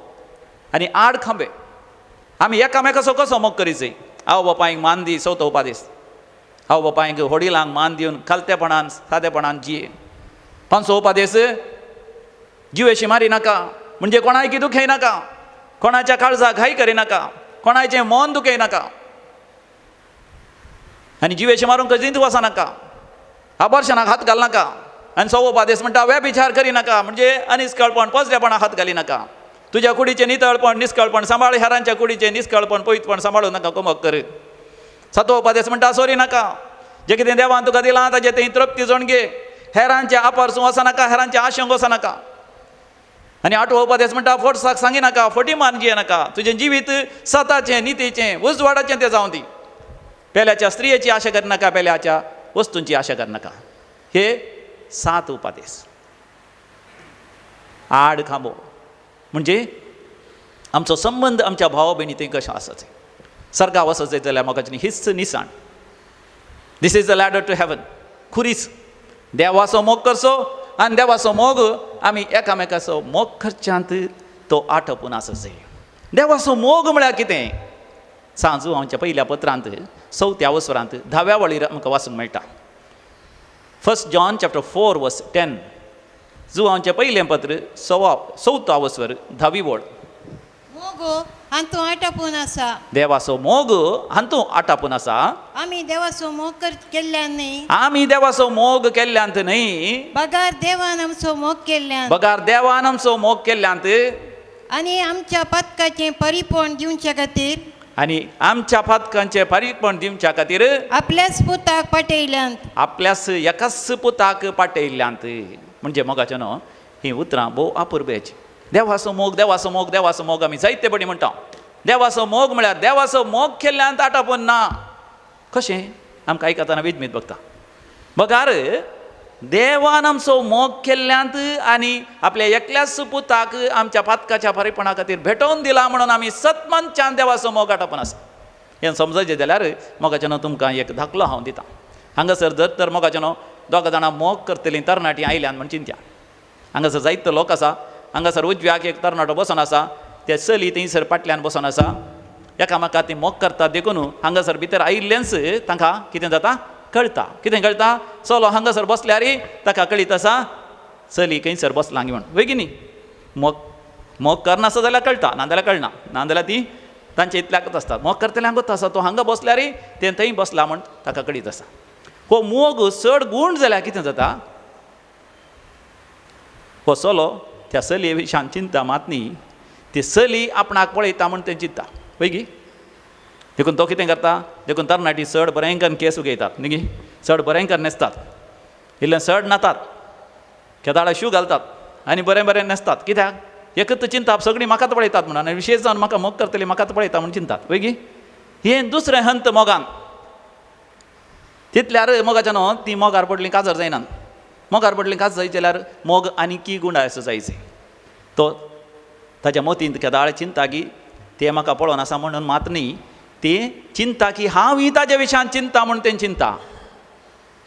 आनी 8 खांबे. आमी एकामेकाचो कसो मोग करीचो. आवय बापायक मान दी, 4थो उपादेश. आवय बापायक वडिलांक मान दिवन खालतेपणान सादेपणान जिये. 5थो उपादेश जिवेशी मारी नाका, म्हणजे कोणायकी दुखय नाका, कोणाच्या काळजाक घाई करी नाका, कोणाचें मन दुखय नाका आनी जिवेशी मारूंक कधीच वचा नाका, आबर्शनाक हात घाल नाका. आनी 6वो उपादेश म्हणटा व्यभिचार करी नाका, म्हणजे अनिश्कळपण पसलेपणाक हात घाली नाका. तुज्या कुडीचें नितळपण निश्कळपण सांबाळ, हेरांच्या कुडीचें निश्कळपण पवित्रपण सांबाळू नाका, कुमक कर. 7वो उपादेश म्हणटा सोरी नाका, जें कितें देवान तुका दिलां ताजें तें तृप्ती जोण घे, हेरांचे आपारसूं वचा नाका, हेरांचे आशेंक वचा नाका. आनी 8वो उपादेश म्हणटा फोर्साक सांगी नाका, फटी मान जिये नाका. तुजें जिवीत सताचें नितीचें उजवाडाचें तें जावं दी. पेल्याच्या स्त्रियेची आशा कर नाका, पेल्याच्या वस्तूंची आशा कर नाका. हे 7 उपादेश. 8 खांबो म्हणजे आमचो संबंध आमच्या भावा भयणी कशें आसत. सर्गा वचत जायत जाल्यार म्हाका हीच निसाण. This is the ladder to heaven. खुरीच देवाचो मोग करचो आनी देवाचो मोग आमी एकामेकाचो मोग करच्यांत तो आटोपून आसत जाय. देवाचो मोग म्हळ्यार कितें? सांजू आमच्या पयल्या पत्रांत 4थ्या वसरांत 10व्या वळीर आमकां वाचूंक मेळटा. 1 John chapter 4 verse 10. जो आमचें पयलें पत्र 4वा वसर 10वी वळ. मोग हातूं आटापून आसा. देवाचो मोग हातूं आटापून आसा. आमी देवाचो मोग केल्ल्यान न्ही, आमी देवाचो मोग केल्ल्यांत न्ही, बगार देवान आमचो मोग केल्ल्यान बगार देवान आमचो मोग केल्ल्यांत आनी आमच्या पथकाचें परिपूर्ण दिवचे खातीर आनी आमच्या पातकांचें परिपूर्ण दिवच्या खातीर आपल्याच पुताक पाठयल्यांत. आपल्याच एकाच पुताक पाठयल्ल्यांत. म्हणजे मोगाचें न्हू, ही उतरां भोव अपुर्बेची. देवाचो मोग, देवाचो मोग, देवाचो मोग आमी जायते बडी म्हणटा. देवाचो मोग म्हळ्यार देवाचो मोग केल्ल्यांत आटापून ना. कशें? आमकां आयकताना विजमीत बगता. बगार देवान आमचो मोग केल्ल्यांत आनी आपल्या एकल्याच पुताक आमच्या पातकाच्या परिपणा खातीर भेटोवन दिला म्हणून आमी सतमनच्यान देवाचो मोग आटापून आसा. हें समजचें जाल्यार मोगाचें न्हू तुमकां एक धाकलो हांव दितां. हांगासर जर तर मोगाचें न्हू 2 जाणां मोग करतलीं तरणाटीं आयल्यान म्हण चिंत्या. हांगासर जायतो लोक आसा. हांगासर उजव्याक एक तरणाटो बसून आसा, ते चली थंयसर फाटल्यान बसून आसा. एकामेकाक ती मोग करतात देखून हांगासर भितर आयिल्लेंच तांकां कितें जाता कळटा. कितें कळटा? चलो हांगासर बसल्यार ताका कळीत आसा चली खंयसर बसलां म्हण. वय की न्ही? मोग करनासा जाल्यार कळटा, नाजाल्यार कळना. नाजाल्यार ती तांचे इतल्याकच आसता. मोग करतल्यांक गत आसा तो हांगा बसल्यार तें थंय बसला म्हण ताका कळीत आसा. हो मोग चड गूण जाल्यार कितें जाता? हो चलो त्या चलये विशयान चिंता, मात न्ही ती चली आपणाक पळयता म्हण तें चिंता. वय की? देखून तो कितें करता? देखून तरणाटी चड बरेंकर केस उगयतात न्ही, चड बरेंकर न्हेसतात, इल्लें चड नातात, केदाळा शू घालतात आनी बरें बरें न्हेसतात. कित्याक? एकच चिंता सगळीं म्हाकाच पळयतात म्हणून, आनी विशेश जावन म्हाका मोग करतली म्हाकाच पळयता म्हूण चिंतात. वय की? हें दुसरें हंत मोगान. तितल्यार मोगाचें न्हू, ती मोगार पडलीं काजर जायनात. मोगार पडलीं काजर जायत जाल्यार मोग आनी गुणाय आसूं जायचे. तो ताच्या मोतींत केदाळ चिंता की तें म्हाका पळोवन आसा म्हणून मात न्ही, ती चिंता की हांव ही ताच्या विशयान चिंता म्हूण तें चिंता.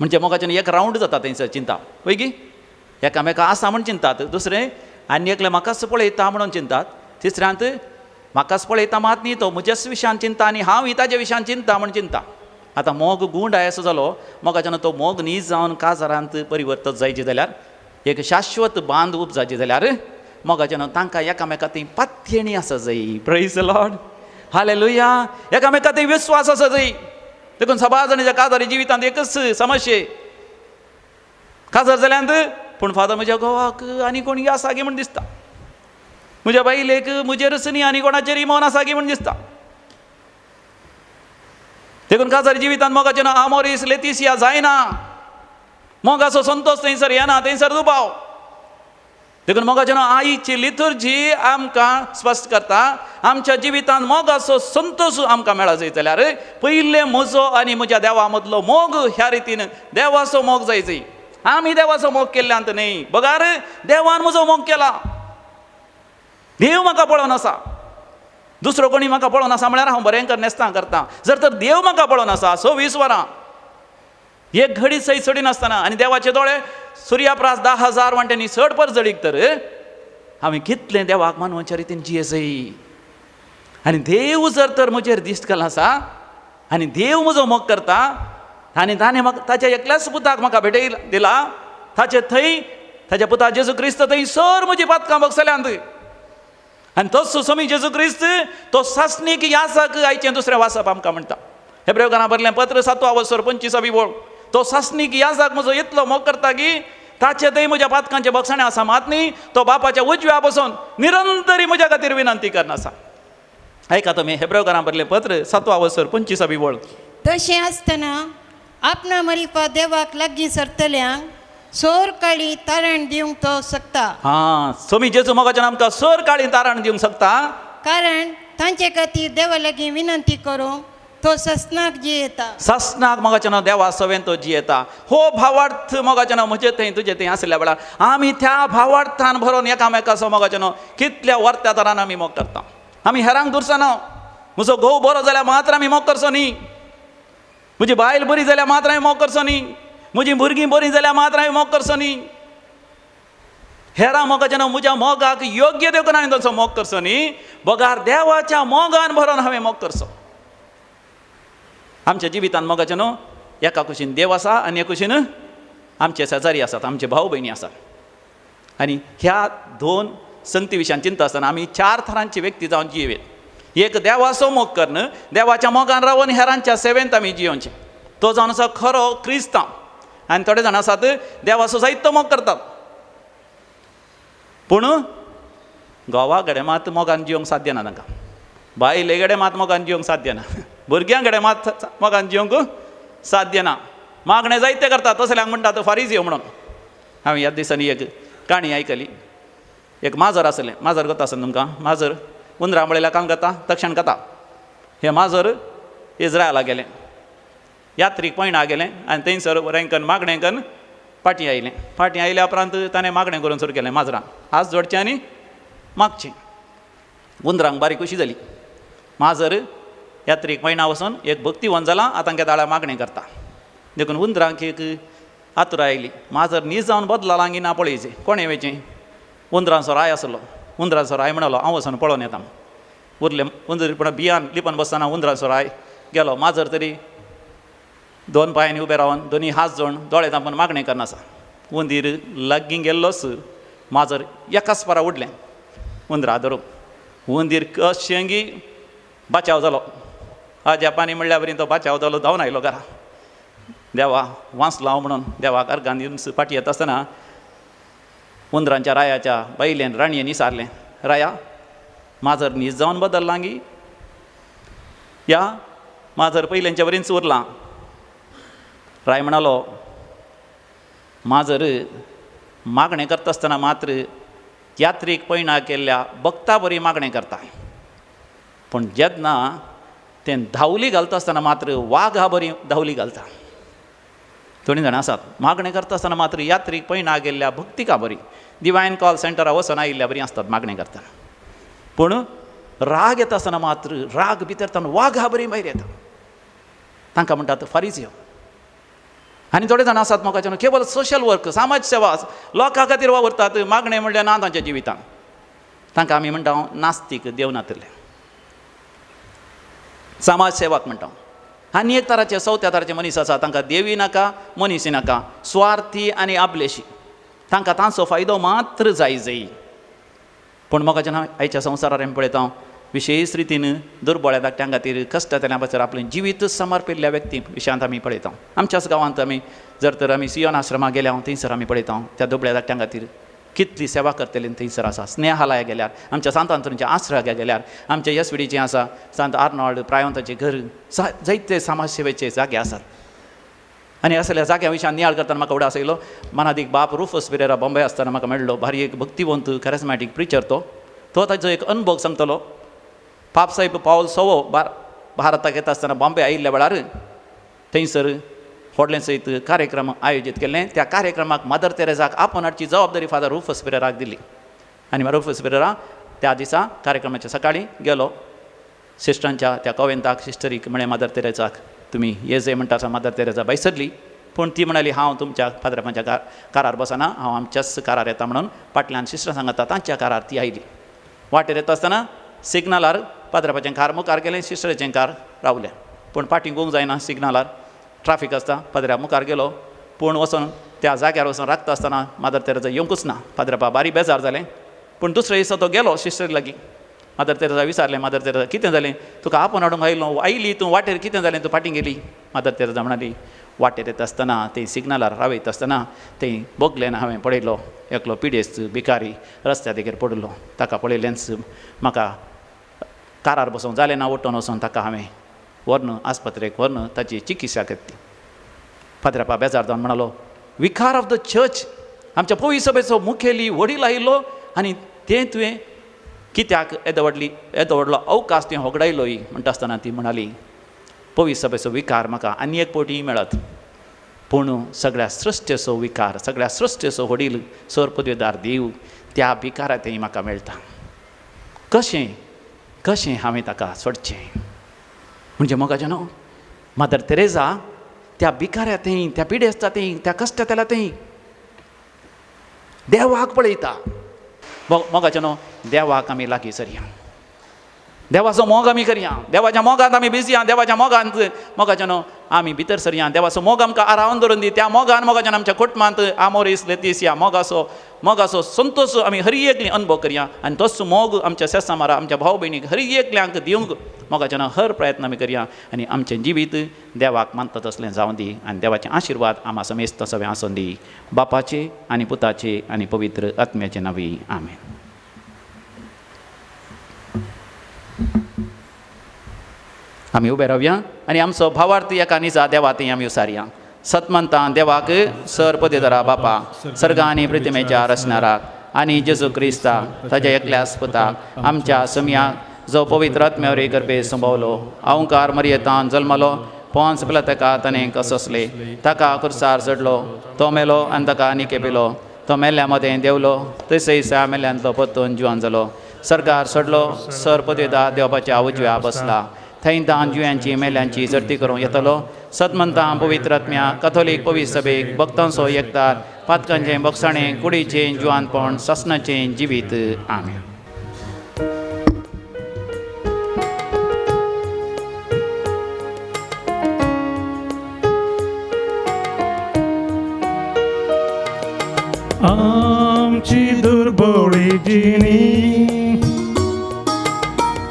म्हणजे मोगाचें एक रावंड जाता थंयसर चिंता. वय की? एकामेका आसा म्हूण चिंतात. दुसरें आनी एकलें म्हाकाच पळयता म्हणून चिंतात. तिसऱ्यांत म्हाकाच पळयता मात न्ही, तो म्हज्याच विशयान चिंता आनी हांव ही ताच्या विशयान चिंता म्हूण चिंता. आतां मोग गूण आयसो जालो मोगाच्यान तो मोग न्ही जावन काजारांत परिवर्तत जायचे जाल्यार, एक शाश्वत बांद उपजावचे जाल्यार मोगाच्यान तांकां एकामेका थंय पात्येणी आसा जाय. Praise the Lord. हालेलुया. एकामेका थंय विस्वास आसा जाय. देखून सभा जाणीच्या काजारी जिवितांत एकच समस्ये, काजार जाल्यांत पूण फादर म्हज्या घोवाक आनी कोणी आसा गे म्हूण दिसता, म्हज्या बायलेक म्हजेरच न्ही आनी कोणाचेर इमोन आसा गे म्हूण दिसता. देखून काजारी जिवितांत मोगाचें आमोरीस लेतिसिया जायना. मोगाचो संतोष थंयसर येना, थंयसर दुबाव. देखून मोगाचें आईची लिथुर्जी आमकां स्पश्ट करता, आमच्या जिवितांत मोगाचो संतोष आमकां मेळा जाय जाल्यार पयलें म्हजो आनी म्हज्या देवा मदलो मोग ह्या रितीन देवाचो मोग जाय. आमी देवाचो मोग केल्ल्यांत न्ही, बगार देवान म्हजो मोग केला. देव म्हाका पळोवन आसा. दुसरो कोणी म्हाका पळोवन आसा म्हळ्यार हांव बरें करनेस्तां करतां. जर तर देव म्हाका पळोवन आसा 26 वरां एक घडी सई चडी नासतना आनी देवाचे दोळे सुर्याप्रास 10,000 वांट्यांनी चड पर जळीक तर हांवें कितलें देवाक मानवाच्या रितीन जियेसय. आनी देव जर तर म्हजेर दिश्ट केला आसा आनी देव म्हजो मोग करता आनी ताणें म्हाका ताच्या एकल्याच पुताक म्हाका भेटय दिला, ताचे थंय ताच्या पुता जेजू क्रिस्त थंय सर म्हजी पातकां बगसल्यांत. आनी तोच स्वामी जेजू क्रिस्त तो सासणीक याजक आयचें दुसरें वाचप आमकां म्हणटा. हेब्रेकारांक बरयलें पत्र 7:25 बोळ. तो सासणीक याजक म्हजो इतलो मोग करता की ताचे थंय म्हज्या पातकांचे बगसणें आसा, मात न्ही तो बापाच्या उजव्या बसून निरंतरी म्हज्या खातीर विनंती करनासा. ऐका तुमी हेब्रेकारांक बरयलें पत्र 7:25 बोळ. तशें आसतना आपणा मरिपा देवाक लागीं सरतल्यांक सोर काळी तारण दिवंक तो शकता. हां, स्वामी जेजू मोगाच्यान आमकां सर काळी तारण दिवंक शकता. कारण तांचे खातीर देवा लागीं विनंती करूंक तो ससनाक जियेता. सासणाक मोगाच्यान देवा सवेन तो जियेता. हो भावार्थ मोगाच्यान म्हजे थंय तुजे थंय आसल्या वेळार आमी त्या भावार्थान भरोवन एकामेकाचो मोगाच्यान कितल्या वर्त्या तरान आमी मोग करता. आमी हेरांक दुरसाना. म्हजो घोव बरो जाल्यार मात्र आमी मोग करचो न्ही, म्हजी बायल बरी जाल्यार मात्र हांवें मोग करचो न्ही, म्हजी भुरगीं बरीं जाल्यार मात्र हांवें मोग करचो न्ही. हेरां मोगाच्यान म्हज्या मोगाक योग्य देखून हांवें तसो मोग करचो न्ही, बगार देवाच्या मोगान भरोवन हांवें मोग करचो. आमच्या जिवितांत मोगाच्यान एका कुशीन देव आसा आनी एका कुशीन आमचे शेजारी आसात, आमचे भाव भयणी आसात. आनी ह्या दोन संगती विशयान चिंता आसतना आमी 4 थरांची व्यक्ती जावन जियेवेत. एक देवाचो मोग करण, देवाच्या मोगान रावन हेरांच्या सेवेंत आमी जियोवचें. तो जावन आसा खरो क्रिस्तांव. आनी थोडे जाण आसात देवाचो जायतो मोग करतात, पूण घोवाकडे मात मोगान जियोंक साध्य ना तांकां, बायलेकडे मात मोगान जियोंक साध्य ना, भुरग्यांकडे मात मोगान जियोंक साध्य ना. मागणें जायते करतात, तसल्यांक म्हणटात फारिझी म्हणून. हांवें ह्या दिसांनी एक काणी आयकली. एक माजर आसलें. माजर करता आसतना तुमकां माजर उंदरां मळयल्या काम करता, तक्षण करता. हें माजर इज्रायला गेलें, यात्रीक पयणां गेलें आनी थंयसर रेंकन मागणें करून फाटीं आयलें. फाटीं आयल्या उपरांत ताणें मागणें करून सुरू केलें माजरांक, हात जोडचें आनी मागचें. उंदरांक बारीक खुशी जाली. माजर यात्रीक पयणां वचून एक भक्तिवंत जालां, आतांच्या दाळा मागणें करता. देखून उंदरांक एक आतुरा आयली. माजर न्हीज जावन बदला लागी ना पळयचें, कोणें वेचें? उंदरांचो राय आसलो. उंदरांचो राय म्हणलो हांव वचून पळोवन येता. उरलें उंदर पूण बियान लिपन बसतना उंदरांचो राय गेलो. माजर तरी 2 पांयांनी उबें रावन दोनी हात जोडून दोळे धांपून मागणें करनासा. उंदीर लागीं गेल्लोच माजर एकाच पारा उडलें उंदरा धरून. उंदीर कशेंगी बाचाव जालो. हाज्या पानी म्हणल्या बरी तो बाचाव जालो, धांवन आयलो घरा. देवा वांसलो हांव म्हणून देवाक अर्गां दिवन फाटी येता आसतना उंदरांच्या रायाच्या बायलेन राणयेन विचारलें, राया माजर न्हीज जावन बदल लागी? या माजर पयलेंच्या वरीच उरलां. राय म्हणालो, माजर मागणें करता आसतना मात्र यात्रेक पयणां केल्ल्या भक्ता बरी मागणें करता, पूण जेन्ना तें धांवली घालता आसतना मात्र वाघा बरी धांवली घालता. दोनी जाणां आसात. मागणें करता आसतना मात्र यात्रेक पयणां गेल्ल्या भक्तिका बरी, डिवायन कॉल सेंटरा वचून आयिल्ल्या बरी आसतात मागणें करतना. पूण राग येता आसतना मात्र राग भितर वाघा बरी भायर येता. तांकां म्हणटात फारिझी. आनी थोडे जाण आसात मोगाच्यान केवळ सोशल वर्क, समाज सेवा लोकां खातीर वावरतात. मागणें म्हणल्यार ना तांच्या जिवितांत. तांकां आमी म्हणटा नास्तीक, देवनातले. समाज सेवक म्हणटा. आनी एक तराचे 4थ्या तराचे मनीस आसा, तांकां देवी नाका, मनीस नाका, स्वार्थी आनी आपलेशी. तांकां तांचो फायदो मात्र जाय. पूण मोगाच्यान आयच्या संवसारार आमी पळयता विशेश रितीन दुर्बळ्या धाकट्यां खातीर कश्टातल्या बसर आपलें जिवीत समर्पिल्ल्या व्यक्ती विशयांत आमी पळयता. आमच्याच गांवांत आमी जर तर आमी सियोन आश्रमाक गेल्या थंयसर आमी पळयता त्या दुबळ्या धाकट्यां खातीर कितली सेवा करतली थंयसर आसा. स्नेहालया गेल्यार, आमच्या सांत आंतोनीच्या आश्रया गेल्यार, आमच्या येसविडीचें आसा सांत आर्नॉल्ड प्रायोंताचें घर, जायते समाज सेवेचे जागे आसात. आनी असल्या जाग्या विशयान नियाळ करतना म्हाका उडास आयलो. मनादीक बाप रुफस पेरेरा बॉम्बे आसतना म्हाका मेळ्ळो. भारी एक भक्तिवंत कॅरिझमॅटीक प्रिचर. तो ताचो एक अनुभव सांगतलो. पाप साहेब पावल 6 भारताक येता आसतना बॉम्बे आयिल्ल्या वेळार थंयसर व्हडलें सयत कार्यक्रम आयोजीत केल्लें. त्या कार्यक्रमाक मदर तेरेजाक आपोवन हाडची जबाबदारी फादर रुफस पेरेराक दिली. आनी रुफस पेरेरा त्या दिसा कार्यक्रमाच्या सकाळीं गेलो सिस्टरांच्या त्या कॉवेंताक सिस्टरीक म्हळें मादर तेरेसाक तुमी ये जे म्हणटा आसा मादर तेरेसा बैसरली पूण ती म्हणाली हांव तुमच्या पाद्रापांच्या कारार बसना हांव आमच्याच कारार येता म्हणून फाटल्यान सिस्टरां सांगता तांच्या कारार ती आयली वाटेर येता आसतना सिग्नलार पाद्रापाचें कार मुखार गेलें सिस्टरेचें कार रावलें पूण फाटीं गोवंक जायना सिग्नलार ट्राफीक आसता पाद्र्या मुखार गेलो पूण वचून त्या जाग्यार वचून राखता आसतना मादर तेरेसा येवंकूच ना पाद्रापा बारी बेजार जालें पूण दुसरे दिसा तो गेलो सिस्टर लागीं मादर तेरेसा विचारलें मादर तेरेसा कितें जालें तुका आपोवन हाडूंक आयली तूं वाटेर कितें जालें तूं फाटीं गेली मादर तेरेसा म्हणाली वाटेर येता आसतना थंय सिग्नलार रावयता आसतना थंय बोगलेन हांवें पळयलो एकलो पिडेस्त भिकारी रस्त्या देगेर पडलो ताका पळयलेंच म्हाका कारार बसोवंक जालें ना ओटोन वचोन ताका हांवें व्हरन आस्पत्रेक व्हरन ताची चिकित्सा केली पाद्रापा बेजार जावन म्हणालो विकार ऑफ द चर्च आमच्या पवित्र सभेचो मुखेली वडील आयिल्लो आनी तें तुवें कित्याक येदो व्हडलो अवकाश तें होगडायलो म्हणटा आसतना ती म्हणाली पवित्र सभेचो विकार म्हाका आनी एक फावटी मेळत पूण सगळ्या सृश्टेचो विकार सगळ्या सृश्टेचो वडील सर पदवेदार देव त्या विकारांतय म्हाका मेळटा कशें हांवें ताका सोडचें म्हणजे मोगाचें न्हू मादर तेरेसा त्या भिकाऱ्यातय त्या पिडेस्तांतय त्या कश्टांतल्यातय देवाक पळयता मोगाचें न्हू देवाक आमी लागीं सरया देवाचो मोग आमी करया देवाच्या मोगांत आमी भिजया देवाच्या मोगांत मोगाचें न्हू आमी भितर सरया देवाचो मोग आमकां आरावन धरून दी त्या मोगान मोगाच्यान आमच्या कुटुंबांत आमोरीस लेतीस मोगाचो संतोश आमी हर एकली अनुभव करया आनी तोच मोग आमच्या सेसा मारा आमच्या भाव भयणीक हर एकल्यांक दिवंक मोगाच्यान हर प्रयत्न आमी करया आनी आमचें जिवीत देवाक मानता तसलें जावं दी आनी देवाचे आशिर्वाद आम्हा समेस्त सगळें आसून दी बापाचे आनी पुताचे आनी पवित्र आत्म्याचे नांवी आमेन. आमी उबे रावया आनी आमचो भावार्थ एका निजा देवातय आमी उसारया. सतमंतां देवाक सर पदेदारा बापा सर्गा आनी प्रतिमेच्या रचणाराक आनी जेजू क्रिस्ताक ताच्या एकल्यास पुताक आमच्या समियाक जो पवित्र आत्म्यावरी करपे संभवलो अवंकार मर्येतान जल्मलो पोंच पिलातेका ताणें कसोसले ताका कुर्सार चडलो तो मेलो आनी ताका निकेपिलो तो मेल्ल्या मदें देवलो तशें मेल्ल्यांतलो परतून जिवान जालो सरकार सोडलो सर पदेदार देवपाच्या उजव्या बसला थंय दान जुयांची मेल्यांची जर्ती करूं येतलो सतमंतां पवित्र आत्म्या कथोलीक पवित्र सभेक भक्तांचो एकतार पातकांचें बक्षाणें कुडीचें जुवानपण ससनाचें जिवीत आमेन. आमची दुर्बळी जिणी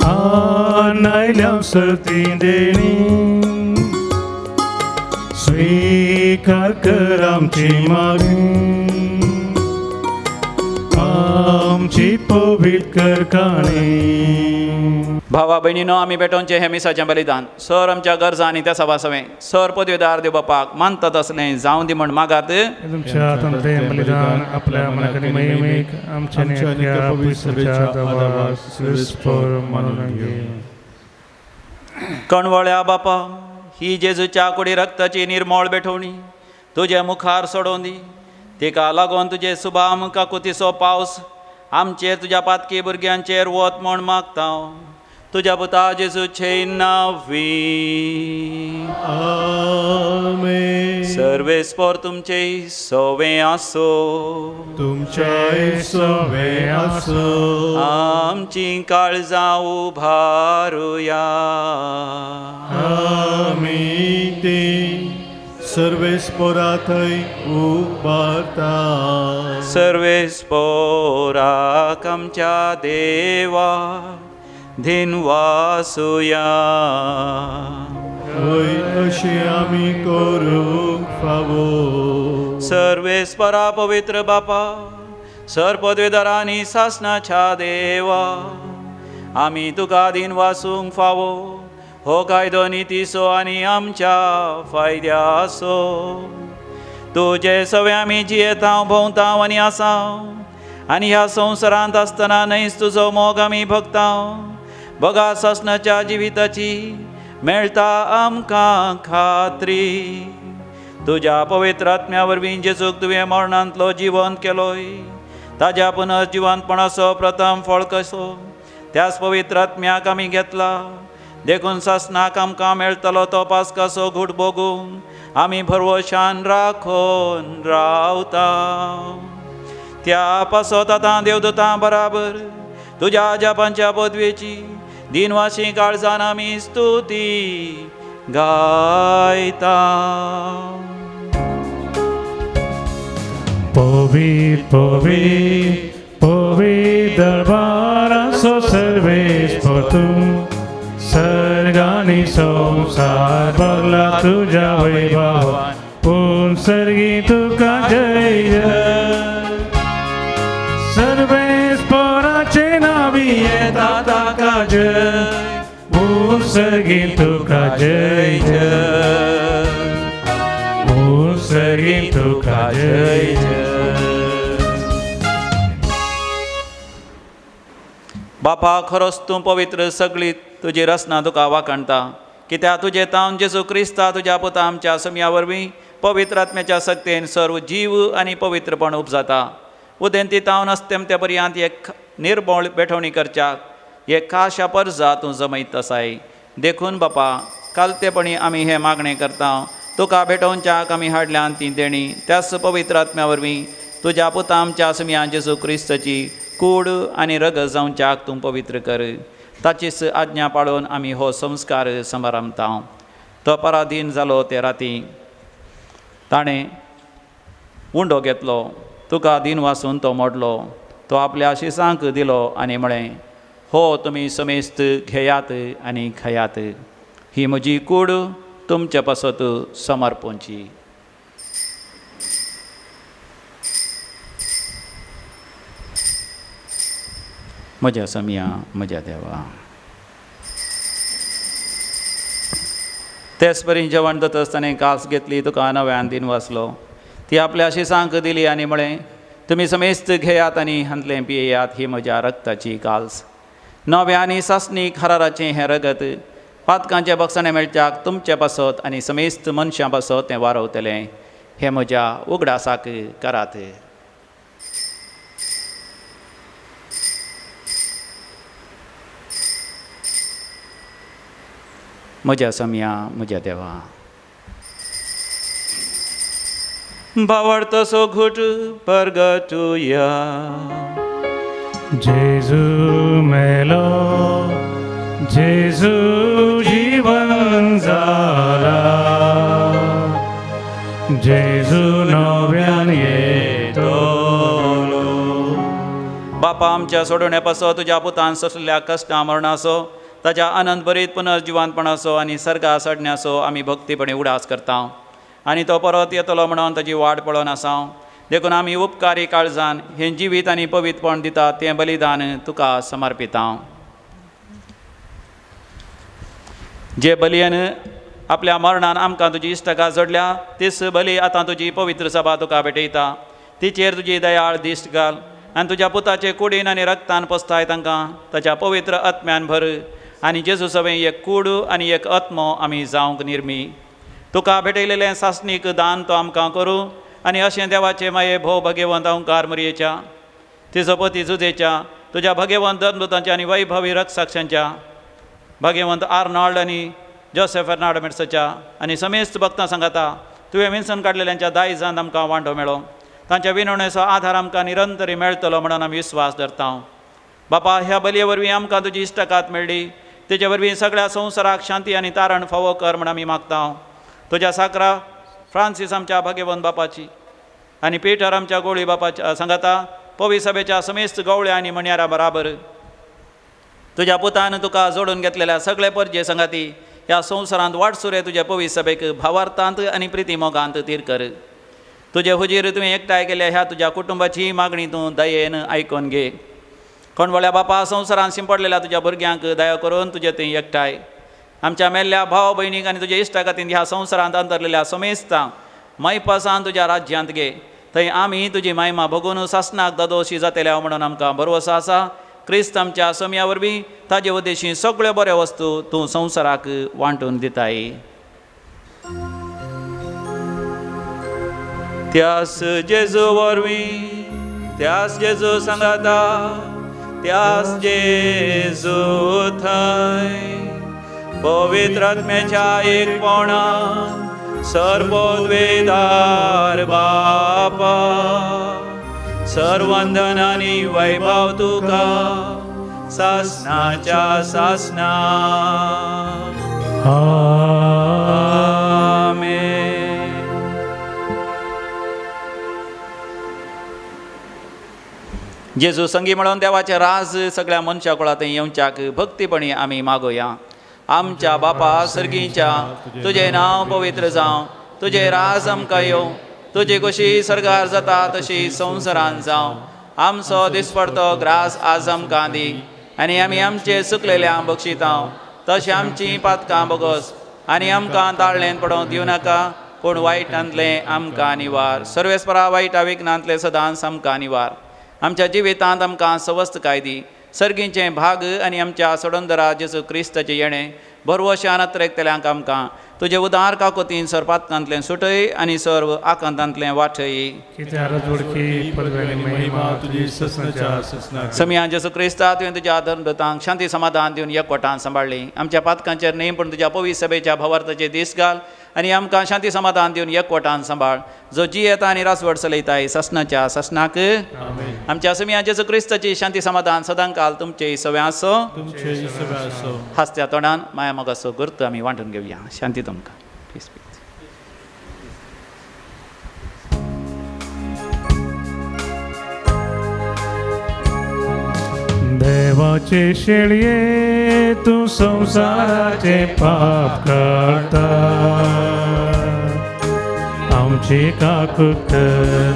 आनायल्या सर्ती देणी स्वीकार कर आमची मागणी आमची पवित्र काणी. भावा भयणीनो आमी भेटोवचें हें मिसाचें बलिदान सर आमच्या गरजा आनी त्या सभासवें सर पदवेदार देव बापाक मानता तसलें जावं दी म्हण मागात. तुमच्या हातांतलें बलिदान आपल्या मनाकरी महिमेक आमच्या नेत्या पवित्रच्या देवाक श्रेष्ठपर मानून घे. कणवळ्या बापा ही जेजूच्या कुडी रक्ताची निर्मळ बेठवणी तुजे मुखार सोडोवन दी तिका लागून तुजे सुभाम काकुतीचो पावस आमचेर तुज्या पातकी भुरग्यांचेर वत म्हूण मागता तुज्या पुता जेजूचे नांवी आमेन. सर्वेस्पर तुमचे सवे आसो तुमचे सवे आसो आमची काळजां उभारुया आमी ते सर्वेस्परा थंय उबारता सर्वेस्पोराक आमच्या देवा धिनवासुया हय अशें आमी करूंक फावो. सर्वेस्परा पवित्र बापा सर पदवेदारांनी सासनाच्या देवा आमी तुका दिनवासूंक फावो हो कायदो नितीसो आनी आमच्या फायद्याचो तुजे सवे आमी जियेता भोंवता आनी आसा आनी ह्या संवसारांत आसतना न्हयच तुजो मोग आमी भोगता बगा ससनाच्या जिविताची मेळटा आमकां खात्री तुज्या पवित्र आत्म्या वरवीं जेजूक तुवें मरणांतलो जिवंत केलोय ताज्या पुनर्जिवंतपणाचो प्रथम फळ कसो त्याच पवित्र आत्म्याक आमी घेतला देखून सासनाक आमकां मेळटलो तो पास्काचो घूट भोगूंक आमी भरवशान राखून रावता. त्या पासत आतां देवदूतां बराबर तुज्या जापांच्या पदवेची दिनवाशी काळजान आमी स्तुती गायता. Povit, povit, povit दरबाराचो सर्वेस्पर तूं, सर्गांनी संवसार भरला तुज्या वैभवान, पूर्ण सर्गी तुका जय जय. सर्वेस्पराचे नावी येता ताका जय, पूर्ण सर्गी तुका जय जय, पूर्ण सर्गी तुका जय जय. बापा, खरोच तूं पवित्र, सगळी तुजी रचना तुका वाखणटा. कित्याक तुजें तावन जेजू क्रिस्ता तुज्या पुता आमच्या समिया वरवीं पवित्र आत्म्याच्या सक्तेन सर्व जीव आनी पवित्रपण उपजाता. उदेंती तावन अस्तेम ते पर्यंत एक निर्मळ बेठवणी करच्याक एक खाशा पर्जा तूं जमयत आसाय. देखून बापा, कालतेपणी आमी हें मागणें करता. तुका भेटोवच्याक आमी हाडल्यान ती देणी त्याच पवित्र आत्म्या वरवीं तुज्या पुता आमच्या समिया जेजू क्रिस्ताची कूड आनी रग जावच्याक तूं पवित्र कर. ताचीच आज्ञा पाळून आमी हो संस्कार समारंभता. तो पराधीन जालो ते राती ताणें उंडो घेतलो, तुका दिन वासून तो मोडलो. तो आपल्या शिसांक दिलो आनी म्हळें, हो तुमी समेस्त घेयात आनी खयात. ही म्हजी कूड तुमचे पासत समर्पोवची. म्हज्या समिया, म्हज्या देवा. तेच परी जेवण जाता ताणें कास घेतली, तुका नव्यान दिन वाचलो. ती आपल्या शिसांक दिली आनी म्हळें, तुमी समेस्त घेयात आनी हांतलें पियेयात. ही म्हज्या रक्ताची काल्स, नव्या आनी सासणीक हराराचें हें रगत पातकांचें बक्षणें मेळच्याक तुमचे पासत आनी समेस्त मनशां पासत तें वारवतलें. हें म्हज्या उगडासाक करात. म्हज्या समिया, म्हज्या देवा. भावार्थसो घूट परगटुया. जेजू मेलो, जेजू जीवन जाला, जेजू नव्यान येतलो. बापा, आमच्या सोडोवण्या पासो तुज्या पुतान सोंसलेल्या कश्टां मरणाचो, ताच्या आनंद भरीत पुनर्जिवानपणाचो आनी सर्गा सडण्याचो आमी भक्तीपणी उडास करता. आनी तो परत येतलो म्हणून ताची वाट पळोवन आसा. देखून आमी उपकारी काळजान हें जिवीत आनी पवित्रपण दिता तें बलिदान तुका समर्पिता. जे बलयेन आपल्या मरणान आमकां तुजी इश्टका जोडल्या, तीच बली आतां तुजी पवित्र सभा तुका भेटयता. तिचेर तुजी दयाळ दिश्ट घाल आनी तुज्या पुताचे कुडीन आनी रक्तान पोसताय तांकां ताच्या पवित्र आत्म्यान भर. आनी जेजू सभें एक कूड आनी एक आत्मो आमी जावंक निर्मी. तुका भेटयलेलें सासणीक दान तो आमकां करूं आनी अशें देवाचे माये भोव भगेवंत ओंकार मरयेच्या, तिजो पती जुजेच्या, तुज्या भगेवंत धर्मदूतांच्या आनी वैभवी रक्षसाक्षांच्या, भगेवंत आर्नॉल्ड आनी जोसेफ फेर्नांडो मिर्साच्या आनी समेस्त भक्तां सांगाता तुवें विंचून काडलेल्यांच्या दायजांत आमकां वांटो मेळो. तांच्या विनवणेचो आधार आमकां निरंतरी मेळटलो म्हणून आमी विस्वास धरता. बापा, ह्या बलये वरवीं आमकां तुजी इश्टकात मेळ्ळी. तेजे वरवीं सगळ्या संवसाराक शांती आनी तारण फावो कर म्हण आमी मागता. तुज्या साकरा फ्रांसीस आमच्या भगेवंत बापाची आनी पिटर आमच्या गोळी बापाच्या सांगाता पवी सभेच्या समेस्त गवळ्या आनी मण्यारा बराबर तुज्या पुतान तुका जोडून घेतलेल्या सगळे परजे संगाती ह्या संवसारांत वाटसुरे तुज्या पवी सभेक भावार्थांत आनी प्रिती मोगांत तीर कर. तुजे हुजीर तुवें एकठांय केल्या ह्या तुज्या कुटुंबाची मागणी तूं दयेन आयकून घे. कोणवळ्या बापा, संवसारांत शिंपडलेल्या तुज्या भुरग्यांक दया करून तुजे थंय एकठांय. आमच्या मेल्ल्या भाव भयणीक आनी तुज्या इश्टाकातीन ह्या संवसारांत अंतरलेल्या समेस्तांक मैपासान तुज्या राज्यांत घे. थंय आमी तुजी महिमा बघून सासनाक दादोशी जातल्या म्हणून आमकां भरवसो आसा. क्रिस्त आमच्या समिया वरवीं ताजे उद्देशी सगळ्यो बऱ्यो वस्तू तूं संवसाराक वांटून दिताय. त्यास जेजू वरवीं, त्यास जेजू सांगाता, त्यास जेजू थंय पवित्र आत्म्याच्या एकपणान सर्वोद्वेदार बापा सर्वंदन आनी वैभव तुका सासनाच्या सासना आमेन. जेजू संगी म्हणून देवाचे राज सगळ्या मनशा कुळांत येवच्याक भक्तीपणी आमी मागोया. आमच्या बापा सर्गीच्या तुझे नांव पवित्र जावं, तुझे राज आमकां येवं, तुजी कशी सरकार जाता तशी संवसारांत जावं. आमचो दिसपडतो ग्रास आज आमकां दी आनी आमी आमचे चुकलेल्यांक बक्षितांव, तशें आमची पातकां बोगोस आनी आमकां ताळ्ळेंत पडोवंक दिवं नाका, पूण वायटांतले आमकां निवार. सर्वेस्परा वायटा विघ्नांतले सदांच आमकां निवार. आमच्या जिवितांत आमकां सवस्त दी. सर्गीचे भाग आनी आमच्या सोडोंदरा जेजू क्रिस्ताचे येणे भरवशान नत्रेकतल्यांक आमकां तुजे उदार काकोतीन सरपातकांतलें सुटय आनी सर्व आकांतांतलें वाटय. समिया जेजू क्रिस्ता तुवें तुज्या धर्मदूतांक शांती समाधान दिवन एकवटान सांबाळ्ळी. आमच्या पातकांचेर नेम पूण तुज्या पवित्र सभेच्या भवार्थाचे दीस घाल आनी आमकां शांती समाधान दिवन एकवटान सांबाळ. जो जी येता आनी रासवड चलयताय ससनाच्या ससनाक. आमच्या समिया जेजू क्रिस्ताची शांती समाधान सदांकाल तुमचे सवे आसो. हास्त्या तोंडान माया मोगाचो गुर्त आमी वांटून घेवया. शांती तुमकां. देवाचे शेळये तू संसाराचे पाप काढता. आमची काकूट कर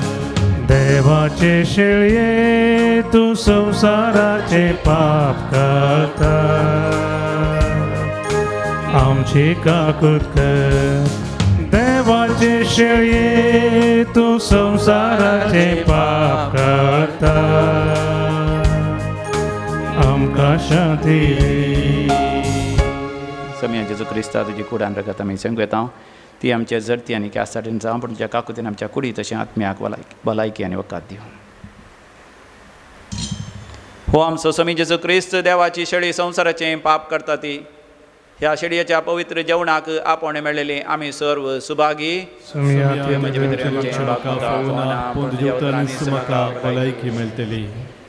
देवाचे शेळये तू संसाराचे पाप काढता. आमची काकूट कर देवाचे शेळये तू संसाराचे पाप काढता. आमकां शांती समिया जेजू क्रिस्ता तुजी कुडान रगत आमी संगयता. ती आमच्या जडती आनी क्यासाटीन जावं, पूण तुज्या काकुतीन आमच्या कुडी तशें आत्म्याक भलायकी आनी वकात दिवं. हो आमचो समी जेजू क्रिस्त देवाची शेळी संवसाराचें पाप करता ती. ह्या शेळयेच्या पवित्र जेवणाक आपण मेळलेली आमी सर्व सुभागी.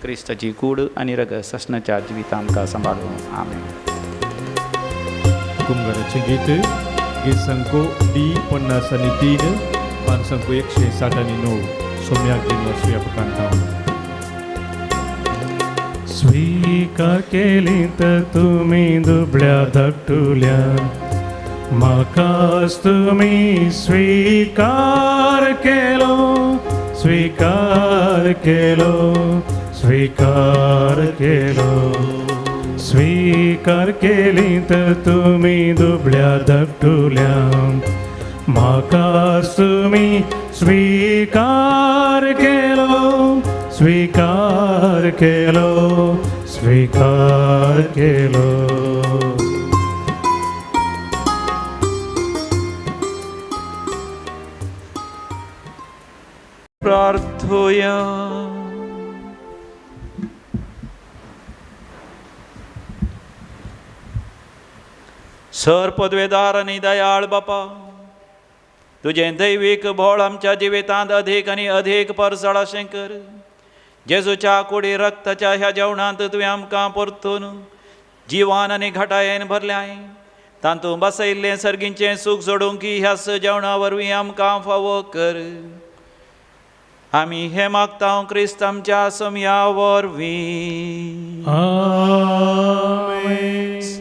क्रिस्ताची कूड आनी रगत ससनाच्या जिवितां आमकां सांबाळूं. आमेन. कुंभाराचें गीत गीत संको D53 पान संको 169 सोम्याक दिन वर्षव्यापकांत स्वीकार केली तर तुम्ही दुबळ्या धाकटुल्या. म्हाकाच तुम्ही स्वीकार केलो, स्वीकार केलो, स्वीकार केलो. स्वीकार केली तर तुम्ही दुबळ्या धाकटुल्या. म्हाकाच तुम्ही स्वीकार केलो, स्वीकार केलो, स्वीकार केलो. प्रार्थोया. सर पदवेदार आनी दयाळ बापा, तुझें दैवीक बोळ आमच्या जिवितांत अधीक आनी अधीक परसळाशें कर. जेजूच्या कुडी रक्ताच्या ह्या जेवणांत तुवें आमकां परतून जिवान आनी घटायेन भरल्याय. तातूंत बसयिल्लें सर्गीचें सूख सोडूंक ह्या जेवणा वरवीं आमकां फावो कर. आमी हें मागता क्रिस्त आमच्या समया वरवीं.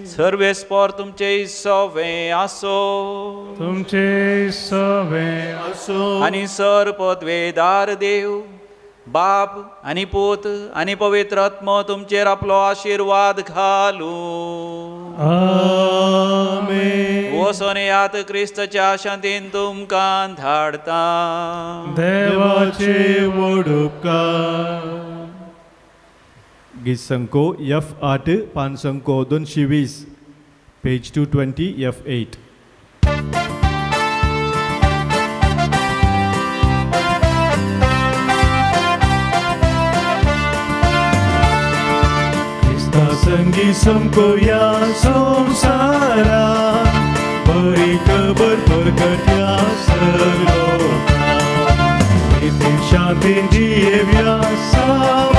सर्वेस्पर तुमचे सवे आसो, तुमचे सवे असो आनी सर पदवेदार देव बाप आनी पूत आनी पवित्र आत्मो तुमचेर आपलो आशिर्वाद घालू. आमेन. वचून येयात क्रिस्ताच्या शांतीन तुमकां धाडता. देवाचे व्हड उपकार. गीत संको F8 पान संको 220 पेज 220 F8. संगी समको या संसार daran beri keberberkatian selokan. Itu shanti dia biasa